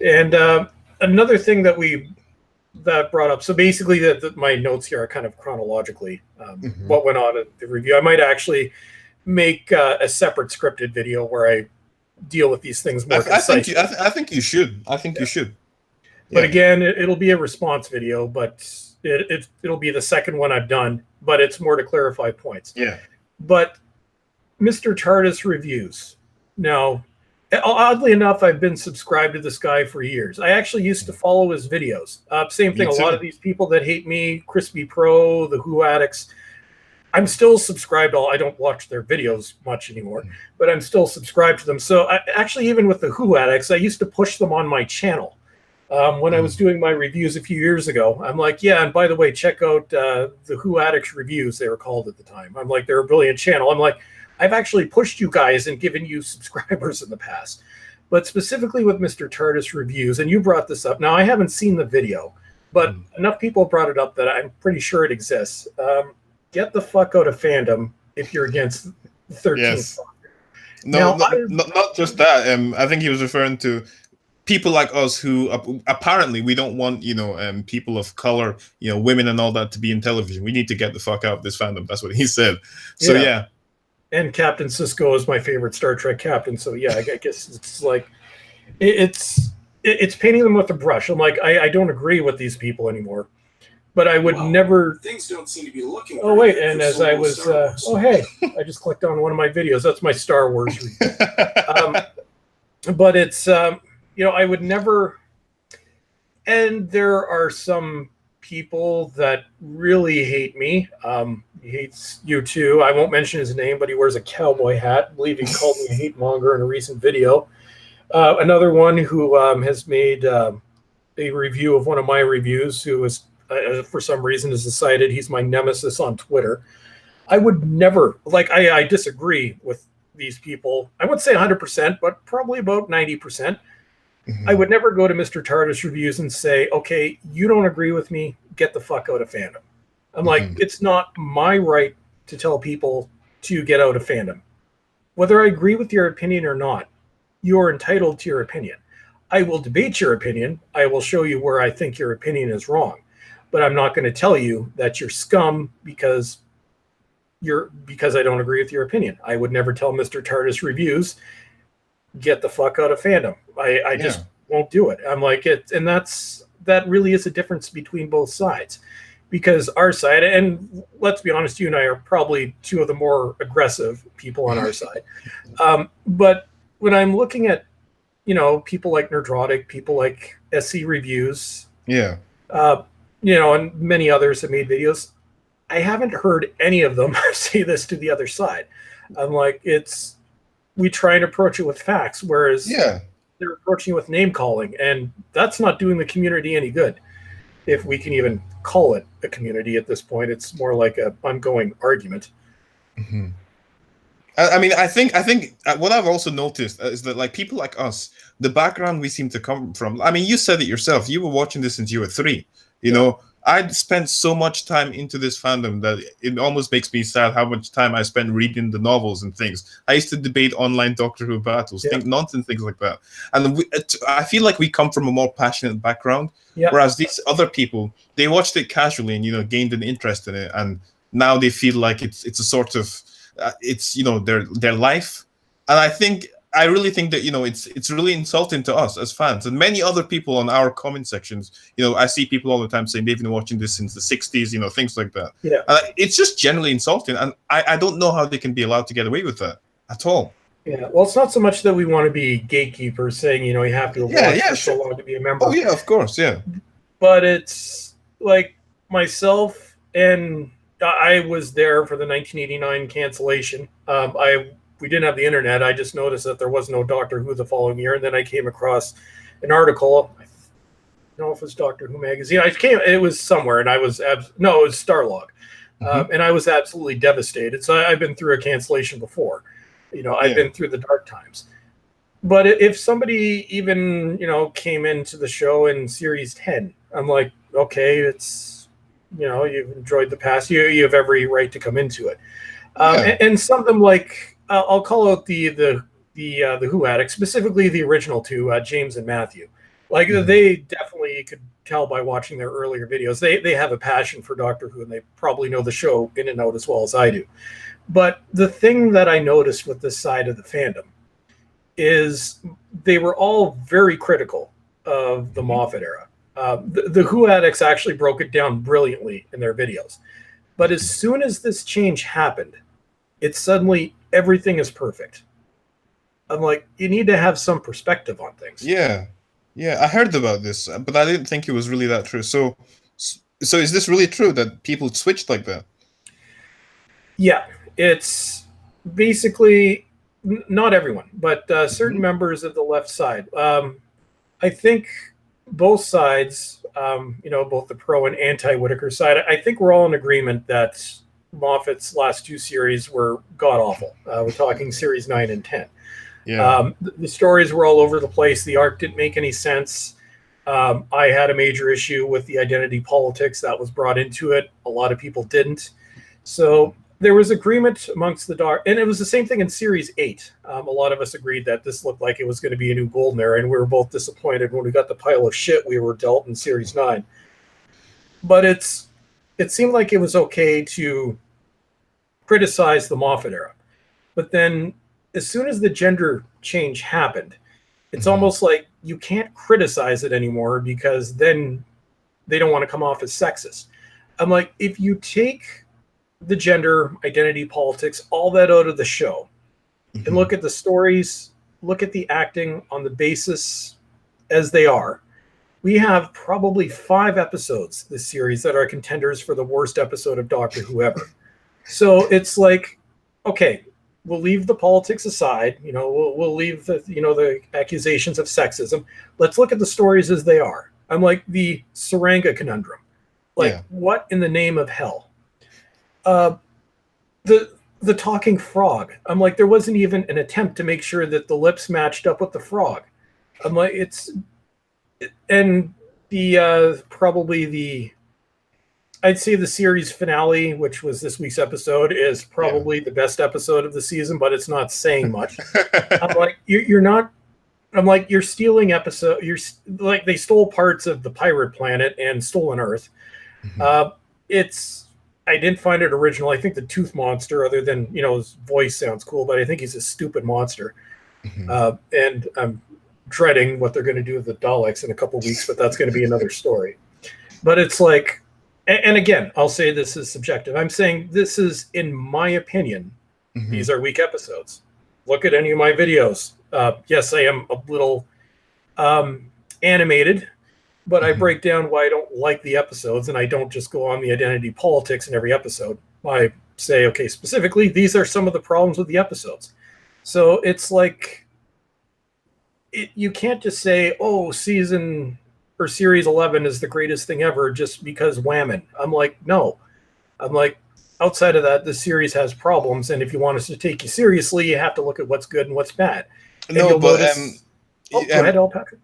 And another thing that brought up, so basically my notes here are kind of chronologically what went on at the review. I might actually make a separate scripted video where I deal with these things more concisely. I think you should. You should. But again, it'll be a response video, but it'll be the second one I've done, but it's more to clarify points. Yeah. But Mr. TARDIS reviews. Now, Oddly enough, I've been subscribed to this guy for years. I actually used to follow his videos. Same Me thing. A lot too. of these people that hate me, Crispy Pro, the Who Addicts, I'm still subscribed. I don't watch their videos much anymore, but I'm still subscribed to them. So actually, even with the Who Addicts, I used to push them on my channel. When I was doing my reviews a few years ago, I'm like, yeah, and by the way, check out the Who Addicts reviews, they were called at the time. I'm like, they're a brilliant channel. I'm like, I've actually pushed you guys and given you subscribers in the past. But specifically with Mr. TARDIS reviews, and you brought this up. Now, I haven't seen the video, but enough people brought it up that I'm pretty sure it exists. Get the fuck out of fandom if you're against the 13th. Yes. No, now, not just that. I think he was referring to people like us who apparently we don't want, people of color, women and all that to be in television. We need to get the fuck out of this fandom. That's what he said. So yeah. And Captain Sisko is my favorite Star Trek captain. So yeah, I guess it's like it's painting them with a brush. I'm like, I don't agree with these people anymore. But I would never. Things don't seem to be looking. Oh wait, and as I was, oh hey, I just clicked on one of my videos. That's my Star Wars review. But it's, I would never. And there are some people that really hate me. He hates you too. I won't mention his name, but he wears a cowboy hat. I believe he called me a hate monger in a recent video. Another one who has made a review of one of my reviews, who is. For some reason has decided he's my nemesis on Twitter. I would never, I disagree with these people. I would say 100%, but probably about 90%. I would never go to Mr. TARDIS reviews and say, okay, you don't agree with me, get the fuck out of fandom. I'm like, it's not my right to tell people to get out of fandom. Whether I agree with your opinion or not, you're entitled to your opinion. I will debate your opinion. I will show you where I think your opinion is wrong. But I'm not going to tell you that you're scum because I don't agree with your opinion. I would never tell Mr. TARDIS reviews, get the fuck out of fandom. I just won't do it. I'm like it, and that really is a difference between both sides, because our side, and let's be honest, you and I are probably two of the more aggressive people on our side. But when I'm looking at, people like Nerdrotic, people like SC Reviews, and many others have made videos, I haven't heard any of them say this to the other side. I'm like, we try and approach it with facts, whereas they're approaching it with name calling, and that's not doing the community any good. If we can even call it a community at this point, it's more like an ongoing argument. I mean, I think what I've also noticed is that, like, people like us, the background we seem to come from. I mean, you said it yourself. You were watching this since you were 3. You know, I'd spent so much time into this fandom that it almost makes me sad how much time I spent reading the novels and things. I used to debate online Doctor Who battles, think nonsense, things like that. And I feel like we come from a more passionate background, whereas these other people, they watched it casually and, gained an interest in it. And now they feel like it's a sort of, their life. And I really think that, it's really insulting to us as fans and many other people on our comment sections. I see people all the time saying they've been watching this since the 60s, things like that. It's just generally insulting. And I don't know how they can be allowed to get away with that at all. Yeah, well, it's not so much that we want to be gatekeepers saying, you have to watch for so long to be a member. Oh, yeah, of course, yeah. But it's like myself, and I was there for the 1989 cancellation. We didn't have the internet. I just noticed that there was no Doctor Who the following year, and then I came across an article. I don't know if it was Doctor Who magazine. It was somewhere, and I was it was Starlog, and I was absolutely devastated. So I've been through a cancellation before. I've been through the dark times. But if somebody even came into the show in series 10, I'm like, okay, it's you've enjoyed the past. You have every right to come into it. And some of them, like, I'll call out the Who Addicts, specifically the original two, James and Matthew. Like, they definitely, you could tell by watching their earlier videos, they have a passion for Doctor Who, and they probably know the show in and out as well as I do. But the thing that I noticed with this side of the fandom is they were all very critical of the Moffat era. The Who Addicts actually broke it down brilliantly in their videos. But as soon as this change happened, it's suddenly everything is perfect. I'm like, you need to have some perspective on things. Yeah, yeah, I heard about this, but I didn't think it was really that true. So is this really true that people switched like that? Yeah, it's basically not everyone, but certain Hmm. members of the left side. I think both sides, both the pro and anti-Whittaker side, I think we're all in agreement that Moffat's last two series were god awful. We're talking series 9 and 10. Yeah. The stories were all over the place. The arc didn't make any sense. I had a major issue with the identity politics that was brought into it. A lot of people didn't. So there was agreement amongst the dark, and it was the same thing in Series 8. A lot of us agreed that this looked like it was going to be a new golden era, and we were both disappointed when we got the pile of shit we were dealt in Series 9. But it seemed like it was okay to criticize the Moffat era. But then as soon as the gender change happened, it's Hmm. almost like you can't criticize it anymore because then they don't want to come off as sexist. I'm like, if you take the gender identity politics, all that out of the show, and Hmm. look at the stories, look at the acting on the basis as they are, we have probably 5 episodes this series that are contenders for the worst episode of Doctor Who ever. So it's like, okay, we'll leave the politics aside. We'll leave the accusations of sexism. Let's look at the stories as they are. I'm like the Saranga conundrum. Like, Yeah. what in the name of hell? Uh, the talking frog. I'm like, there wasn't even an attempt to make sure that the lips matched up with the frog. I'm like, and the probably the I'd say the series finale, which was this week's episode, is Yeah. probably the best episode of the season, but it's not saying much. I'm like, you're not. I'm like, you're stealing episode. You're like, they stole parts of the pirate planet and stolen Earth. Mhm. Uh, it's. I didn't find it original. I think the Tooth Monster, other than his voice sounds cool, but I think he's a stupid monster. Mhm. And I'm dreading what they're going to do with the Daleks in a couple weeks, but that's going to be another story. But it's like, and again, I'll say this is subjective. I'm saying this is, in my opinion, these Mhm. are weak episodes. Look at any of my videos. Yes, I am a little animated, but I Mhm. break down why I don't like the episodes, and I don't just go on the identity politics in every episode. I say, okay, specifically, these are some of the problems with the episodes. So it's like, you can't just say, oh, season or series 11 is the greatest thing ever just because whammon. I'm like, no. I'm like, outside of that, this series has problems, and if you want us to take you seriously, you have to look at what's good and what's bad. And No, you'll but notice. Oh, go um, ahead, Al Patrick.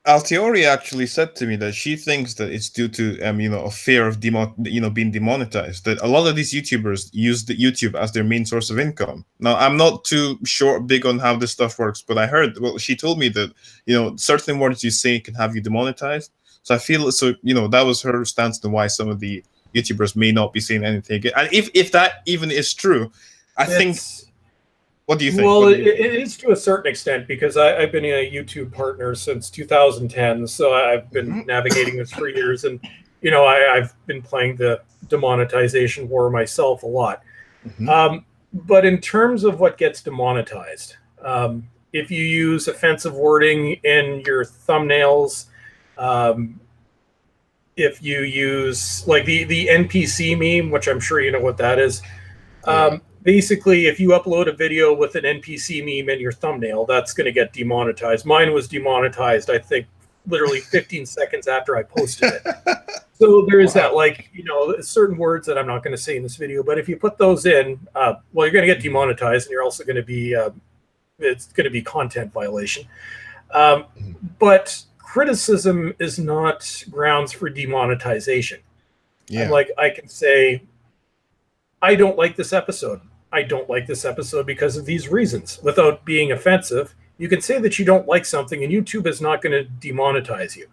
Altiori actually said to me that she thinks that it's due to a fear of being demonetized. That a lot of these YouTubers use the YouTube as their main source of income. Now, I'm not too big on how this stuff works, but I heard, well, she told me that certain words you say can have you demonetized. So I feel so that was her stance on why some of the YouTubers may not be saying anything again. And if that even is true, I think. It's What do you think? Well, What do it you think? is to a certain extent because I've been a YouTube partner since 2010, so I've been Hmm. navigating this for years, and I've been playing the demonetization war myself a lot. Hmm. But in terms of what gets demonetized, if you use offensive wording in your thumbnails, um, if you use like the NPC meme, which I'm sure you know what that is, Yeah. basically, if you upload a video with an NPC meme in your thumbnail, that's going to get demonetized. Mine was demonetized, I think, literally 15 seconds after I posted it. So there is that, Wow. like, certain words that I'm not going to say in this video, but if you put those in, well, you're going to get demonetized, and you're also going to be, it's going to be content violation. Um, Mhm. but criticism is not grounds for demonetization. I'm Yeah. like, I can say, I don't like this episode. I don't like this episode because of these reasons. Without being offensive, you can say that you don't like something, and YouTube is not going to demonetize you.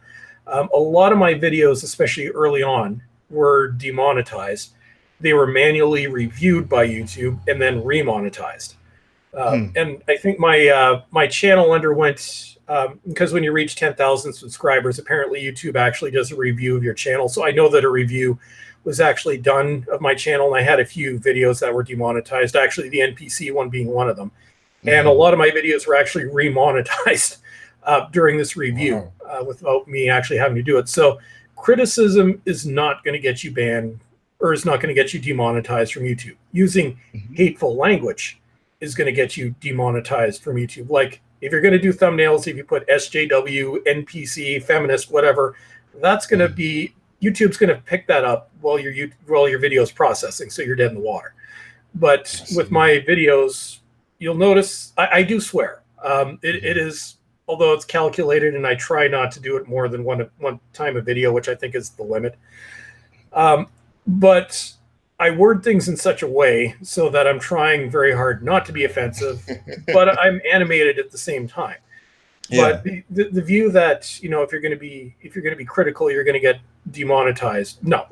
A lot of my videos, especially early on, were demonetized. They were manually reviewed by YouTube and then remonetized. Hmm. And I think my channel underwent, because when you reach 10,000 subscribers, apparently YouTube actually does a review of your channel. So I know that a review was actually done of my channel, and I had a few videos that were demonetized. Actually, the NPC one being one of them. And a lot of my videos were actually remonetized during this review without me actually having to do it. So criticism is not going to get you banned, or is not going to get you demonetized from YouTube. Using hateful language is going to get you demonetized from YouTube. Like if you're going to do thumbnails, if you put SJW, NPC, feminist, whatever, that's going to be, YouTube's going to pick that up while your video's processing, so you're dead in the water. But with my videos, you'll notice I do swear. It is, although it's calculated, and I try not to do it more than one time a video, which I think is the limit. But I word things in such a way so that I'm trying very hard not to be offensive, but I'm animated at the same time. Yeah. But the view that, you know, if you're going to be critical, you're going to get demonetized. No,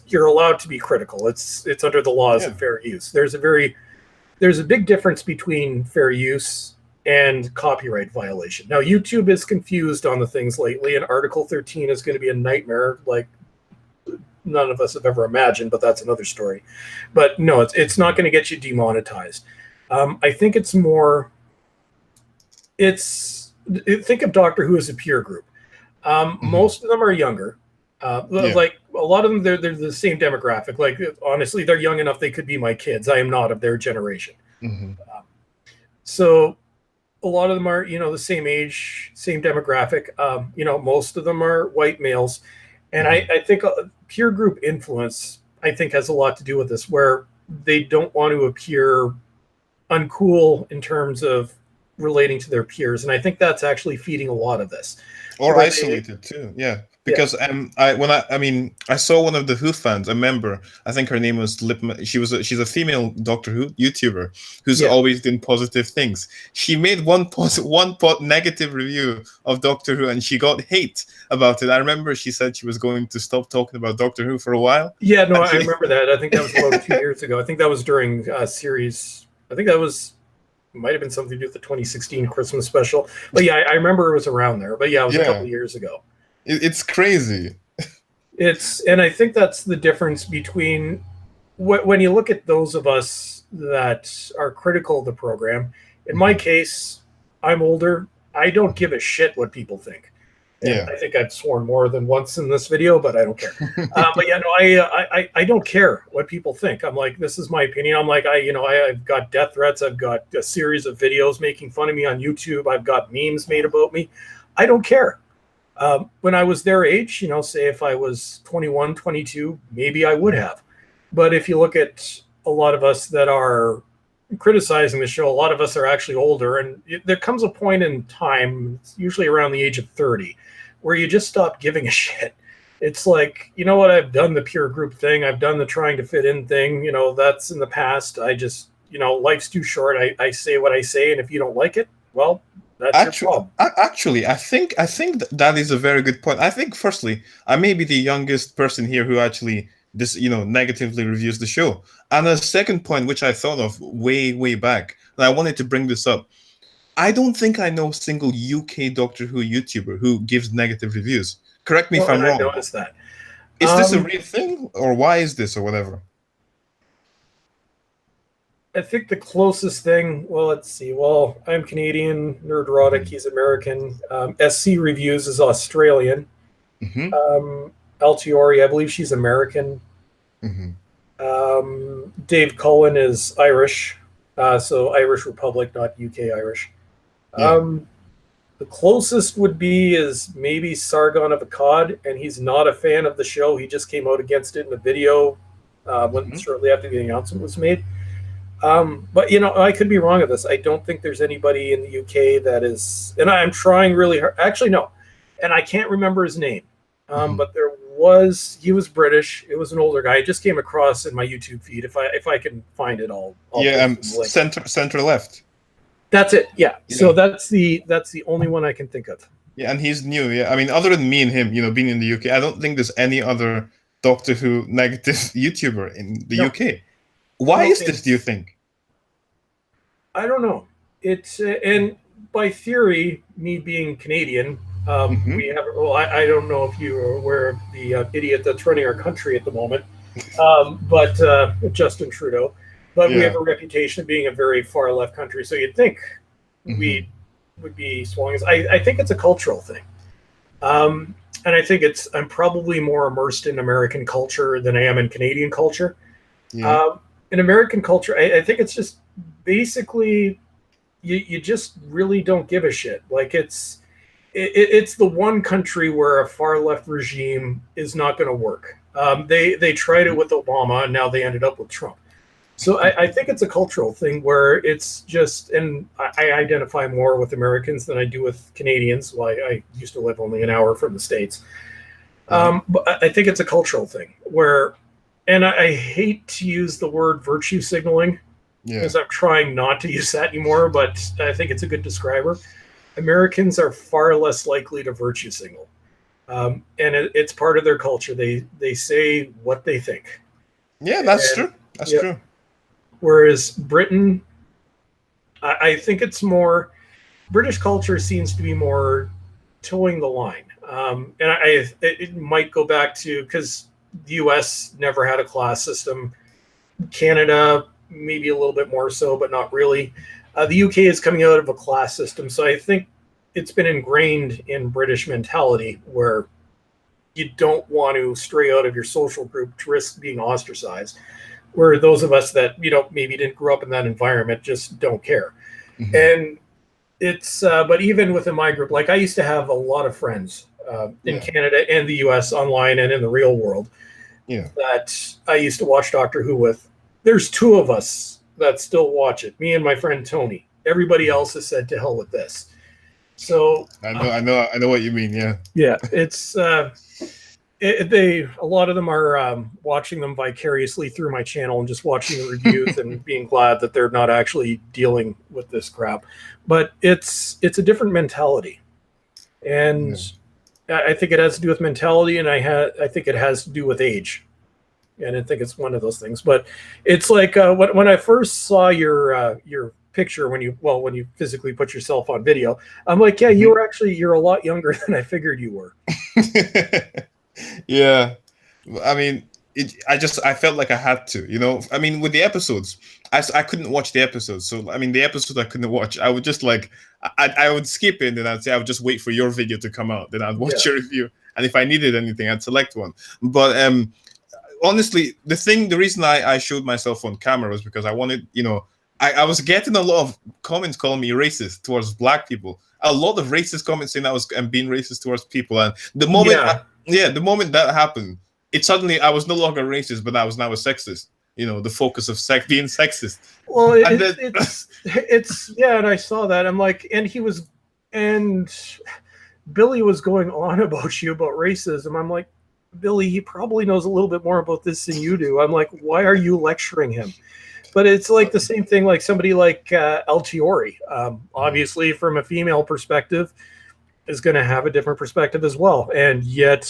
you're allowed to be critical. It's under the laws of fair use. There's a big difference between fair use and copyright violation. Now, YouTube is confused on the things lately, and Article 13 is going to be a nightmare, like none of us have ever imagined, but that's another story. But no, it's not going to get you demonetized. I think it's more, think of Doctor Who as a peer group. Most of them are younger. Like a lot of them, they're the same demographic. Like, honestly, they're young enough they could be my kids. I am not of their generation. So a lot of them are, you know, the same age, same demographic. You know, most of them are white males. And I think peer group influence, I think, has a lot to do with this, where they don't want to appear uncool in terms of relating to their peers. And I think that's actually feeding a lot of this. Or isolated too, yeah. Because I saw one of the Who fans, a member, I think her name was she's a female Doctor Who YouTuber who's always doing positive things. She made one negative review of Doctor Who, and she got hate about it. I remember she said she was going to stop talking about Doctor Who for a while. Yeah, no, I remember that. I think that was about 2 years ago. I think that was during series. I think that might have been something to do with the 2016 Christmas special. But yeah, I remember it was around there. But yeah, it was a couple of years ago. It's crazy. And I think that's the difference between when you look at those of us that are critical of the program. In my case, I'm older. I don't give a shit what people think. And I think I've sworn more than once in this video, but I don't care. But yeah, no, I don't care what people think. I'm like, this is my opinion. I'm like, I've got death threats. I've got a series of videos making fun of me on YouTube. I've got memes made about me. I don't care. When I was their age, you know, say if I was 21, 22, maybe I would have. But if you look at a lot of us that are criticizing the show, a lot of us are actually older. And there comes a point in time, it's usually around the age of 30, where you just stop giving a shit. It's like, you know what, I've done the peer group thing. I've done the trying to fit in thing. You know, that's in the past. I just, you know, life's too short. I say what I say. And if you don't like it, well, that's your problem. Actually, I think that is a very good point. I think, firstly, I may be the youngest person here who actually negatively reviews the show. And a second point, which I thought of way back, and I wanted to bring this up. I don't think I know a single UK Doctor Who YouTuber who gives negative reviews. Correct me if I'm wrong. I noticed that. Is this a real thing, or why is this, or whatever? I think the closest thing, well, let's see. Well, I'm Canadian, Nerdrotic, he's American. SC Reviews is Australian. Altiori, I believe she's American. Dave Cullen is Irish, so Irish Republic, not UK Irish. The closest would be is maybe Sargon of Akkad, and he's not a fan of the show. He just came out against it in a video shortly after the announcement was made. But, you know, I could be wrong of this. I don't think there's anybody in the UK that is, and I'm trying really hard. Actually, no, and I can't remember his name. But he was British. It was an older guy. I just came across in my YouTube feed. If I can find it, I'll center left. That's it. Yeah. So that's the only one I can think of. Yeah, and he's new. Yeah, I mean, other than me and him, you know, being in the UK, I don't think there's any other Doctor Who negative YouTuber in the UK. Why is this, do you think? I don't know. It's and by theory, me being Canadian, we have. Well, I don't know if you are aware of the idiot that's running our country at the moment, but Justin Trudeau. but we have a reputation of being a very far left country. So you'd think we would be swung. I think it's a cultural thing. And I think I'm probably more immersed in American culture than I am in Canadian culture. Yeah. In American culture, I think it's just basically you just really don't give a shit. Like it's the one country where a far left regime is not going to work. They tried it with Obama, and now they ended up with Trump. So I think it's a cultural thing where it's just, and I identify more with Americans than I do with Canadians. Well, I used to live only an hour from the States. But I think it's a cultural thing where, and I hate to use the word virtue signaling because I'm trying not to use that anymore, but I think it's a good describer. Americans are far less likely to virtue signal. And it's part of their culture. They say what they think. Yeah, that's true. That's true. Whereas Britain, I think it's more, British culture seems to be more towing the line. And it might go back to, because the US never had a class system. Canada, maybe a little bit more so, but not really. The UK is coming out of a class system. So I think it's been ingrained in British mentality where you don't want to stray out of your social group to risk being ostracized. Where those of us that, maybe didn't grow up in that environment just don't care. And it's, but even within my group, like I used to have a lot of friends in Canada and the US online and in the real world that I used to watch Doctor Who with. There's two of us that still watch it, me and my friend Tony. Everybody else has said to hell with this. So I know what you mean. Yeah, it's a lot of them are watching them vicariously through my channel and just watching the reviews and being glad that they're not actually dealing with this crap. But it's a different mentality, and I think it has to do with mentality, and I think it has to do with age, and I think it's one of those things. But it's like when I first saw your picture when you physically put yourself on video, I'm like, you're a lot younger than I figured you were. Yeah, I mean, I felt like I had to, I mean, with the episodes, I couldn't watch the episodes. So, I mean, the episode I couldn't watch, I would just I would skip it, and then I'd say I would just wait for your video to come out. Then I'd watch your review. And if I needed anything, I'd select one. But honestly, the reason I showed myself on camera was because I wanted, I was getting a lot of comments calling me racist towards black people. A lot of racist comments saying I'm being racist towards people. And the moment the moment that happened, it suddenly, I was no longer racist, but I was now a sexist. The focus of being sexist. Well, it's and I saw that. I'm like, and Billy was going on about you about racism. I'm like, Billy, he probably knows a little bit more about this than you do. I'm like, why are you lecturing him? But it's like the same thing, like somebody like El Tiori, obviously from a female perspective, is going to have a different perspective as well. And yet,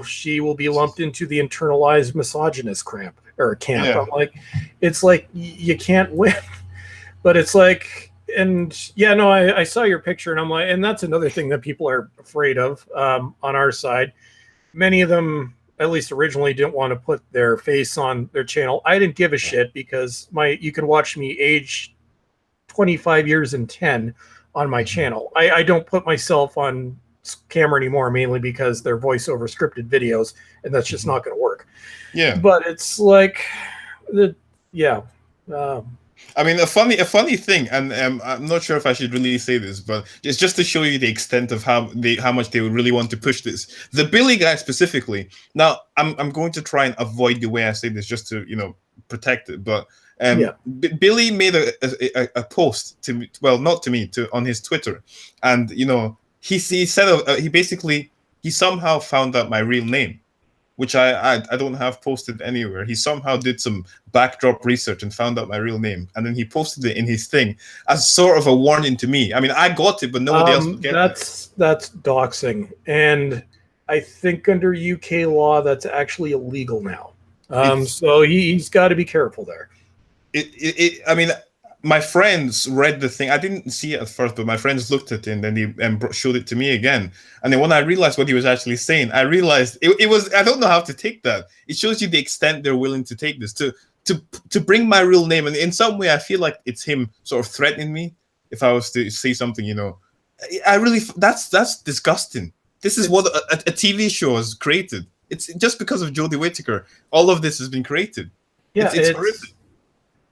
she will be lumped into the internalized misogynist camp. I'm like, it's like, you can't win. But it's like, and I saw your picture, and I'm like, and that's another thing that people are afraid of on our side. Many of them, at least originally, didn't want to put their face on their channel. I didn't give a shit because you can watch me age 25 years and 10 on my channel. I don't put myself on camera anymore, mainly because they're voiceover scripted videos, and that's just not going to work. Yeah. But it's like, I mean, a funny thing, and I'm not sure if I should really say this, but it's just to show you the extent of how much they would really want to push this. The Billy guy specifically. Now, I'm going to try and avoid the way I say this, just to protect it. But Billy made a post to me, well, not to me, on his Twitter, and he said he somehow found out my real name, which I don't have posted anywhere. He somehow did some backdrop research and found out my real name, and then he posted it in his thing as sort of a warning to me. I mean, I got it, but nobody else would get it. That's doxing, and I think under UK law that's actually illegal now. So he's got to be careful there. I mean, my friends read the thing. I didn't see it at first, but my friends looked at it, and then he showed it to me again. And then when I realized what he was actually saying, I realized it was, I don't know how to take that. It shows you the extent they're willing to take this, to to bring my real name, and in some way I feel like it's him sort of threatening me if I was to say something, you know. I really, that's disgusting. This is what a TV show has created. It's just because of Jodie Whittaker, all of this has been created. Yeah, It's horrific.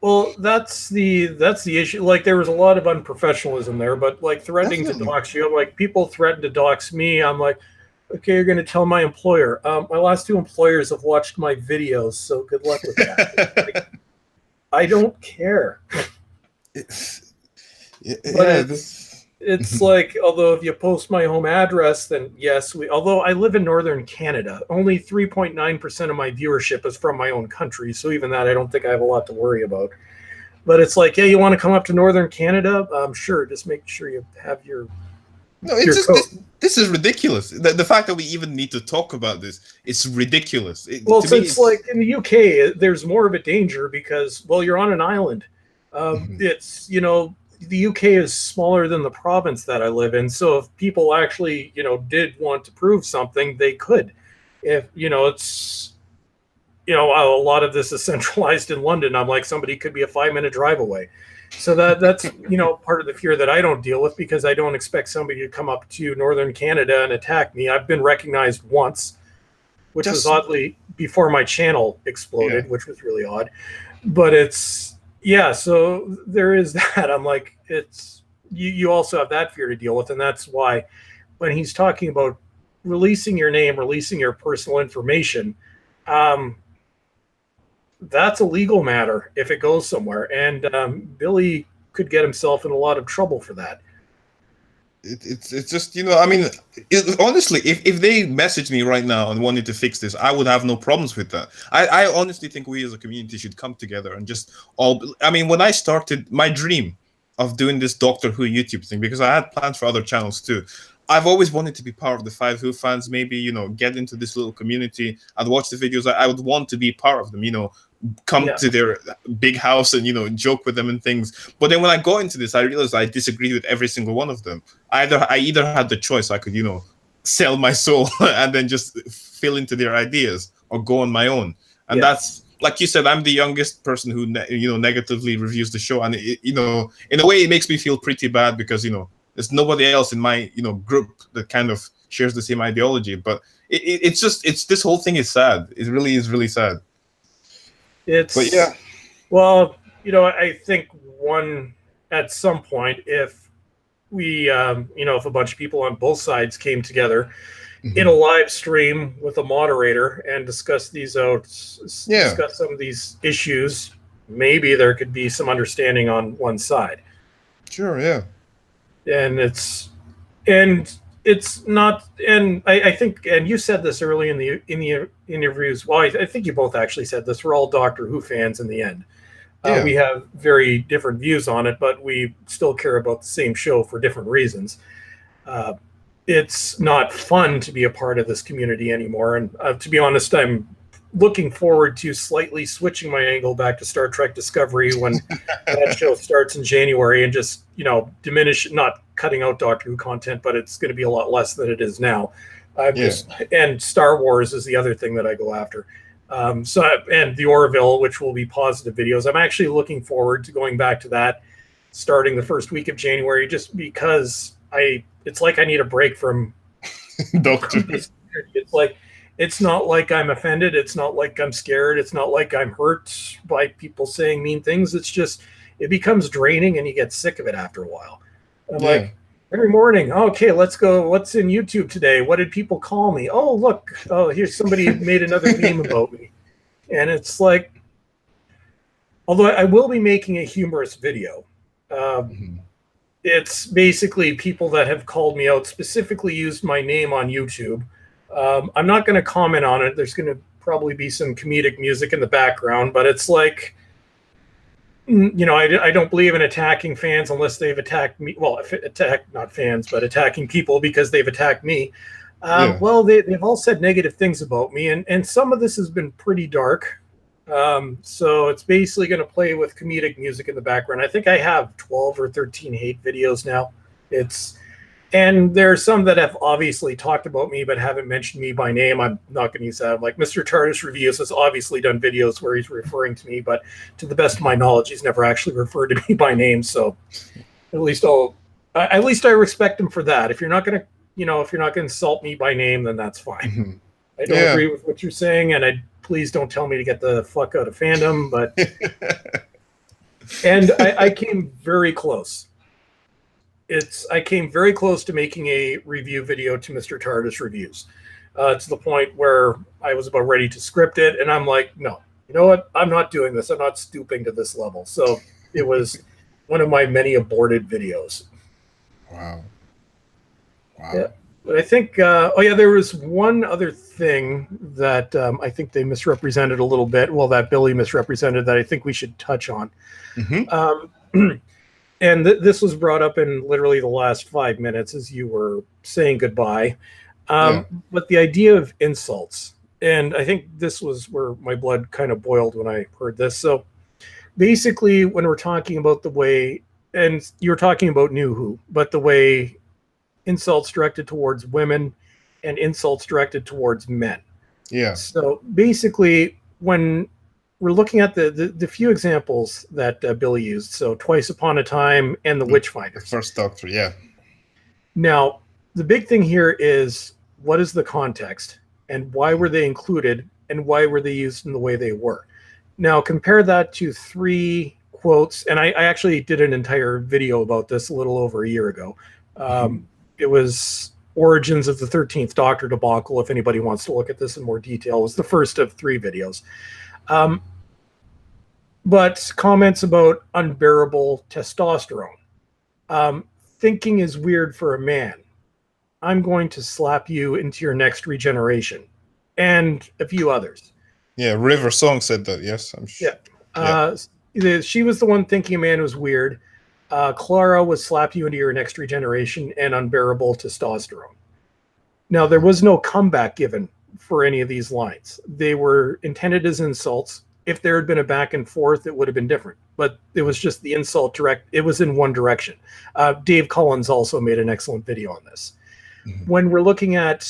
Well, that's the issue. Like, there was a lot of unprofessionalism there, but like threatening Definitely. to dox you, like people threaten to dox me. I'm like, okay, you're going to tell my employer. My last two employers have watched my videos, so good luck with that. Like, I don't care. It's like, although if you post my home address, then yes, although I live in northern Canada, only 3.9% of my viewership is from my own country. So even that, I don't think I have a lot to worry about. But it's like, hey, you want to come up to northern Canada? Sure. Just make sure you have your. No, it's just this is ridiculous. The fact that we even need to talk about this, it's ridiculous. Well, since like in the UK, there's more of a danger because, well, you're on an island. It's, you know, the UK is smaller than the province that I live in. So if people actually, you know, did want to prove something, they could. If, you know, it's, you know, a lot of this is centralized in London. I'm like, somebody could be a 5-minute drive away. So that's, you know, part of the fear that I don't deal with, because I don't expect somebody to come up to northern Canada and attack me. I've been recognized once, which was oddly before my channel exploded, which was really odd. But it's, yeah, so there is that. I'm like, it's, you also have that fear to deal with. And that's why when he's talking about releasing your name, releasing your personal information, that's a legal matter if it goes somewhere. And Billy could get himself in a lot of trouble for that. It's just, you know, I mean, honestly, if they messaged me right now and wanted to fix this, I would have no problems with that. I honestly think we as a community should come together and just all, I mean, when I started my dream of doing this Doctor Who YouTube thing, because I had plans for other channels too, I've always wanted to be part of the 5 Who fans, maybe, you know, get into this little community. I'd watch the videos. I would want to be part of them, you know, come to their big house and, you know, joke with them and things. But then when I got into this, I realized I disagreed with every single one of them. I either had the choice, I could, you know, sell my soul and then just fill into their ideas, or go on my own. And that's, like you said, I'm the youngest person who, you know, negatively reviews the show. And, you know, in a way, it makes me feel pretty bad because, you know, there's nobody else in my, you know, group that kind of shares the same ideology. But it's just, this whole thing is sad. It really is really sad. But yeah. Well, you know, I think at some point, if we, you know, if a bunch of people on both sides came together in a live stream with a moderator and discuss these out, discuss some of these issues, maybe there could be some understanding on one side. Sure, yeah. And it's not, and I think, and you said this early in the interviews. Well, I think you both actually said this. We're all Doctor Who fans in the end. We have very different views on it, but we still care about the same show for different reasons. It's not fun to be a part of this community anymore. And to be honest, I'm looking forward to slightly switching my angle back to Star Trek Discovery when that show starts in January, and just, you know, not cutting out Doctor Who content, but it's going to be a lot less than it is now. And Star Wars is the other thing that I go after. And the Orville, which will be positive videos. I'm actually looking forward to going back to that starting the first week of January, just because it's like I need a break from Doctor. It's like, it's not like I'm offended. It's not like I'm scared. It's not like I'm hurt by people saying mean things. It's just, it becomes draining and you get sick of it after a while. I'm like, every morning, okay, let's go. What's in YouTube today? What did people call me? Oh, look. Oh, here's somebody made another meme about me. And it's like, although I will be making a humorous video. It's basically people that have called me out, specifically used my name on YouTube. I'm not going to comment on it. There's going to probably be some comedic music in the background, but it's like, you know, I don't believe in attacking fans unless they've attacked me. Well, not fans, but attacking people because they've attacked me. Well, they've all said negative things about me, and some of this has been pretty dark. So it's basically going to play with comedic music in the background. I think I have 12 or 13 hate videos now. And there are some that have obviously talked about me but haven't mentioned me by name. I'm not going to use that. Like Mr. TARDIS Reviews has obviously done videos where he's referring to me, but to the best of my knowledge, he's never actually referred to me by name. So at least I respect him for that. If you're not going to, if you're not going to insult me by name, then that's fine. I don't agree with what you're saying, and please don't tell me to get the fuck out of fandom. But and I came very close. I came very close to making a review video to Mr. TARDIS Reviews, to the point where I was about ready to script it, and I'm like, no, you know what? I'm not doing this. I'm not stooping to this level. So it was one of my many aborted videos. Wow. Yeah. But I think, there was one other thing that I think they misrepresented a little bit. Well, that Billy misrepresented that I think we should touch on. And this was brought up in literally the last 5 minutes as you were saying goodbye. But the idea of insults, and I think this was where my blood kind of boiled when I heard this. So basically, when we're talking about the way, and you were talking about New Who, but the way insults directed towards women and insults directed towards men. Yeah. So basically, when we're looking at the few examples that Billy used, so Twice Upon a Time and the Witchfinders. First Doctor, yeah. Now, the big thing here is, what is the context and why were they included and why were they used in the way they were? Now, compare that to 3 quotes, and I actually did an entire video about this a little over a year ago. It was Origins of the 13th Doctor debacle. If anybody wants to look at this in more detail, it was the first of 3 videos. But comments about unbearable testosterone. Thinking is weird for a man. I'm going to slap you into your next regeneration. And a few others. Yeah, River Song said that, yes, I'm sure. Yeah. She was the one thinking a man was weird. Clara was slap you into your next regeneration and unbearable testosterone. Now, there was no comeback given for any of these lines. They were intended as insults. If there had been a back and forth, it would have been different. But it was just the insult direct. It was in one direction. Dave Collins also made an excellent video on this. When we're looking at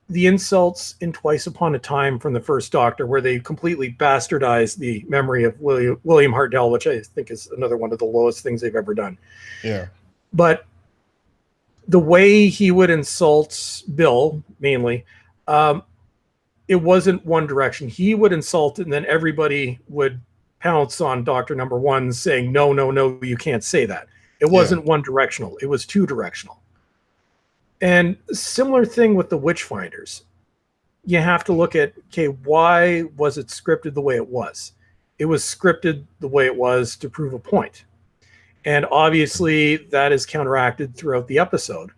the insults in Twice Upon a Time from the First Doctor, where they completely bastardized the memory of William Hartnell, which I think is another one of the lowest things they've ever done. Yeah. But the way he would insult Bill, mainly, it wasn't one direction. He would insult, and then everybody would pounce on Doctor Number One, saying, no, no, no, you can't say that. It wasn't one directional. It was 2 directional. And similar thing with the Witchfinders. You have to look at, okay, why was it scripted the way it was? It was scripted the way it was to prove a point. And obviously that is counteracted throughout the episode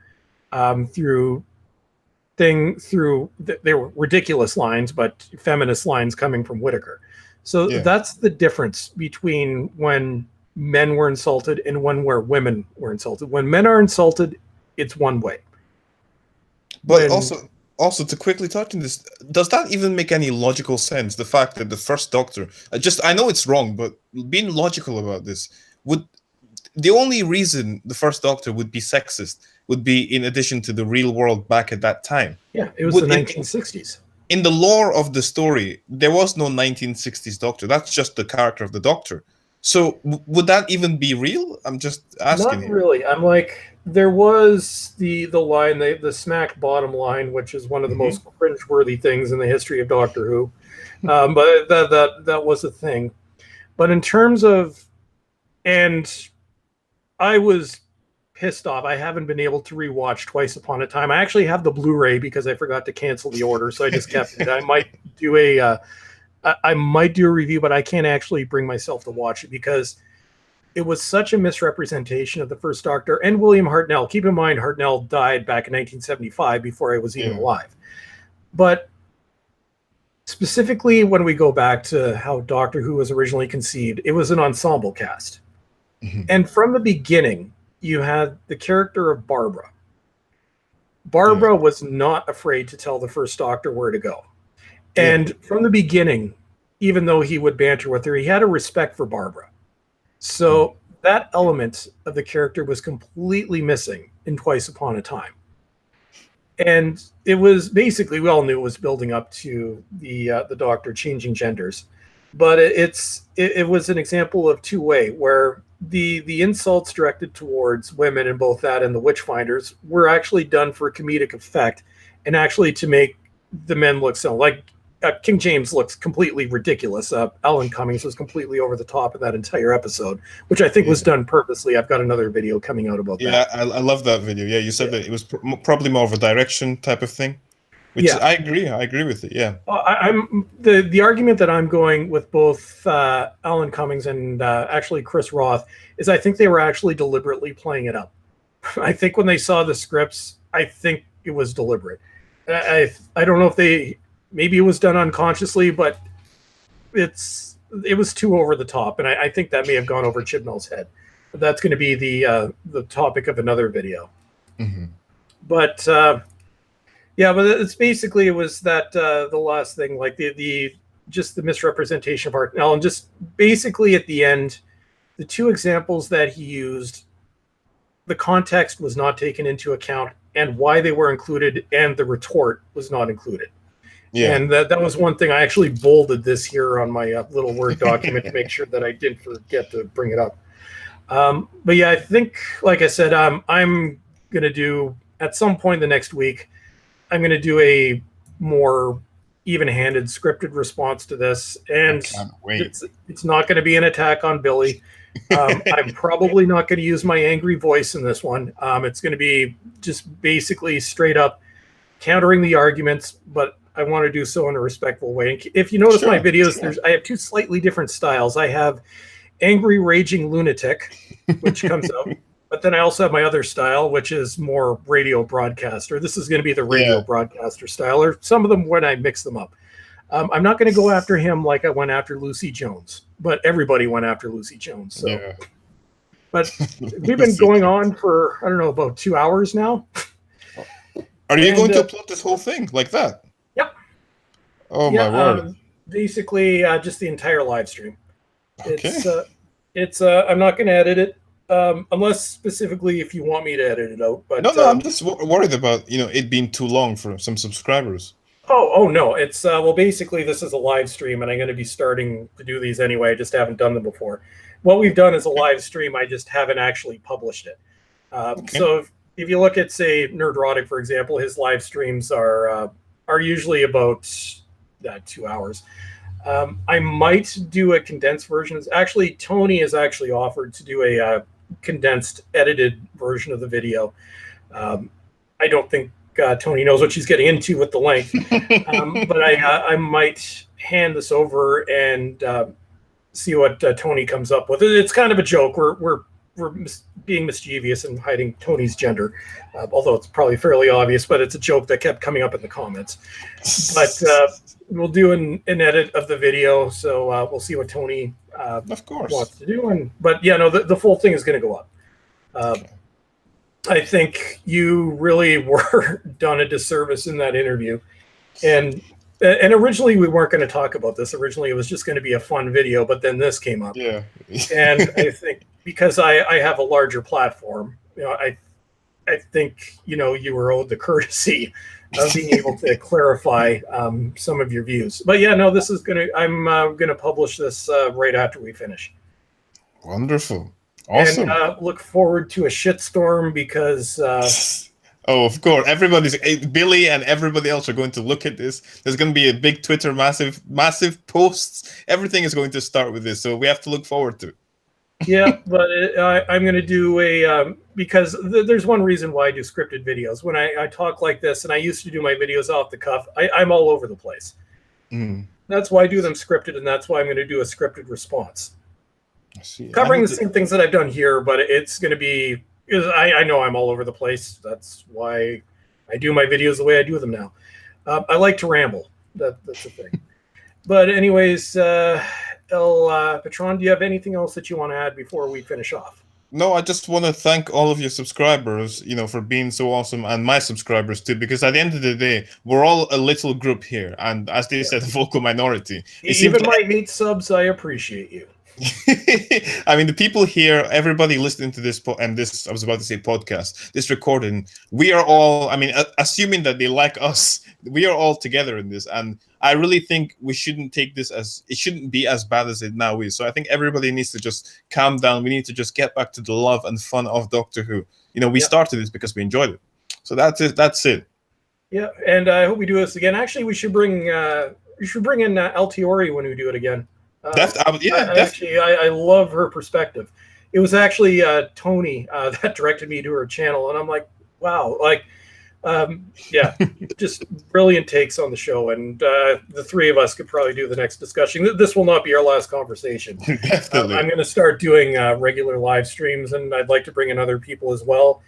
they were ridiculous lines, but feminist lines coming from Whittaker. So that's the difference between when men were insulted and where women were insulted. When men are insulted, it's one way. But also to quickly touch on this, does that even make any logical sense? The fact that the First Doctor, I know it's wrong, but being logical about this, the only reason the First Doctor would be sexist would be in addition to the real world back at that time. Yeah, it was the 1960s. In the lore of the story, there was no 1960s Doctor. That's just the character of the Doctor. So would that even be real? I'm just asking. Not really. I'm like, there was the line, the smack bottom line, which is one of the most cringeworthy things in the history of Doctor Who. But that was a thing. But in terms of, and I was pissed off. I haven't been able to rewatch Twice Upon a Time. I actually have the Blu-ray because I forgot to cancel the order, so I just kept it. I might do a review, but I can't actually bring myself to watch it because it was such a misrepresentation of the First Doctor and William Hartnell. Keep in mind, Hartnell died back in 1975 before I was even alive. But specifically, when we go back to how Doctor Who was originally conceived, it was an ensemble cast. And from the beginning, you had the character of Barbara. Barbara was not afraid to tell the First Doctor where to go. And from the beginning, even though he would banter with her, he had a respect for Barbara. So that element of the character was completely missing in Twice Upon a Time. And it was basically, we all knew it was building up to the Doctor changing genders, but it was an example of two-way, where the insults directed towards women in both that and the Witchfinders were actually done for comedic effect, and actually to make the men look so like King James looks completely ridiculous. Alan Cummings was completely over the top of that entire episode, which I think was done purposely. I've got another video coming out about that. Yeah, I love that video. Yeah, you said that it was probably more of a direction type of thing, which I agree with it. Yeah. I'm the argument that I'm going with both Alan Cummings and actually Chris Roth is I think they were actually deliberately playing it up. I think when they saw the scripts, I think it was deliberate. I don't know if maybe it was done unconsciously, but it was too over the top, and I think that may have gone over Chibnall's head. But that's going to be the topic of another video. Mm-hmm. But but it's basically, it was that the last thing, like just the misrepresentation of art. Now, and just basically at the end, the two examples that he used, the context was not taken into account, and why they were included, and the retort was not included. Yeah. And that was one thing I actually bolded this here on my little Word document to make sure that I didn't forget to bring it up. But yeah, I think, like I said, I'm going to do, at some point the next week, I'm going to do a more even-handed scripted response to this. And it's not going to be an attack on Billy. I'm probably not going to use my angry voice in this one. It's going to be just basically straight up countering the arguments, but I want to do so in a respectful way. And if you notice my videos, I have two slightly different styles. I have Angry Raging Lunatic, which comes out, but then I also have my other style, which is more radio broadcaster. This is going to be the radio broadcaster style, or some of them when I mix them up. I'm not going to go after him like I went after Lucy Jones, but everybody went after Lucy Jones. So, but we've been going on for, I don't know, about 2 hours now. Are you going to upload this whole thing like that? Yep. Oh my word! Basically, just the entire live stream. Okay. It's I'm not going to edit it, unless specifically if you want me to edit it out. But no, I'm just worried about it being too long for some subscribers. Oh no! It's well, basically this is a live stream, and I'm going to be starting to do these anyway. I just haven't done them before. What we've done is a live stream. I just haven't actually published it. So if you look at, say, Nerdrotic, for example, his live streams are usually about 2 hours. I might do a condensed version. Actually, Tony has actually offered to do a condensed, edited version of the video. I don't think Tony knows what she's getting into with the length, but I might hand this over and see what Tony comes up with. It's kind of a joke. We're being mischievous and hiding Tony's gender, although it's probably fairly obvious, but it's a joke that kept coming up in the comments. But we'll do an edit of the video, so we'll see what Tony of course wants to do. But yeah, no, the full thing is going to go up. I think you really were done a disservice in that interview, and originally we weren't going to talk about this. Originally it was just going to be a fun video, but then this came up. Yeah. And I think because I have a larger platform, I think you were owed the courtesy of being able to clarify some of your views. But yeah, no, this is I'm gonna publish this right after we finish. Wonderful. Awesome. And look forward to a shitstorm because oh, of course, Billy and everybody else are going to look at this. There's going to be a big Twitter, massive posts. Everything is going to start with this, so we have to look forward to it. Yeah, but I'm going to do because there's one reason why I do scripted videos. When I talk like this, and I used to do my videos off the cuff, I'm all over the place. Mm. That's why I do them scripted, and that's why I'm going to do a scripted response. I see. Covering the same things that I've done here, but it's going to be, because I know I'm all over the place. That's why I do my videos the way I do them now. I like to ramble. That's the thing. But anyways, Patron, do you have anything else that you want to add before we finish off? No, I just want to thank all of your subscribers, for being so awesome, and my subscribers too, because at the end of the day, we're all a little group here, and as they said, a vocal minority. Even my hate subs, I appreciate you. I mean, the people here, everybody listening to this, and this, I was about to say podcast, this recording, we are all, I mean, assuming that they like us, we are all together in this. And I really think we shouldn't take this as, it shouldn't be as bad as it now is. So I think everybody needs to just calm down. We need to just get back to the love and fun of Doctor Who. You know, we started this because we enjoyed it. So that's it. That's it. Yeah, and I hope we do this again. Actually, we should bring in Altiori when we do it again. I love her perspective. It was actually Tony that directed me to her channel, and I'm like, wow, like, just brilliant takes on the show. And the three of us could probably do the next discussion. This will not be our last conversation. Definitely. I'm going to start doing regular live streams, and I'd like to bring in other people as well.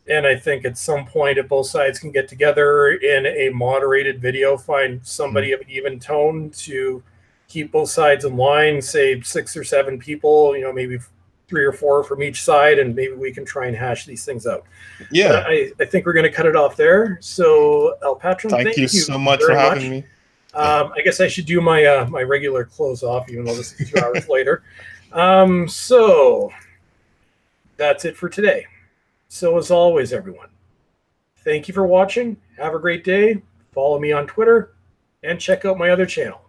And I think at some point, if both sides can get together in a moderated video, find somebody of an even tone to keep both sides in line, say 6 or 7 people, maybe 3 or 4 from each side, and maybe we can try and hash these things out. Yeah. I think we're going to cut it off there. So, El Patron, thank you so much for having me. I guess I should do my my regular close off, even though this is 2 hours later. So that's it for today. So as always, everyone, thank you for watching. Have a great day. Follow me on Twitter and check out my other channel.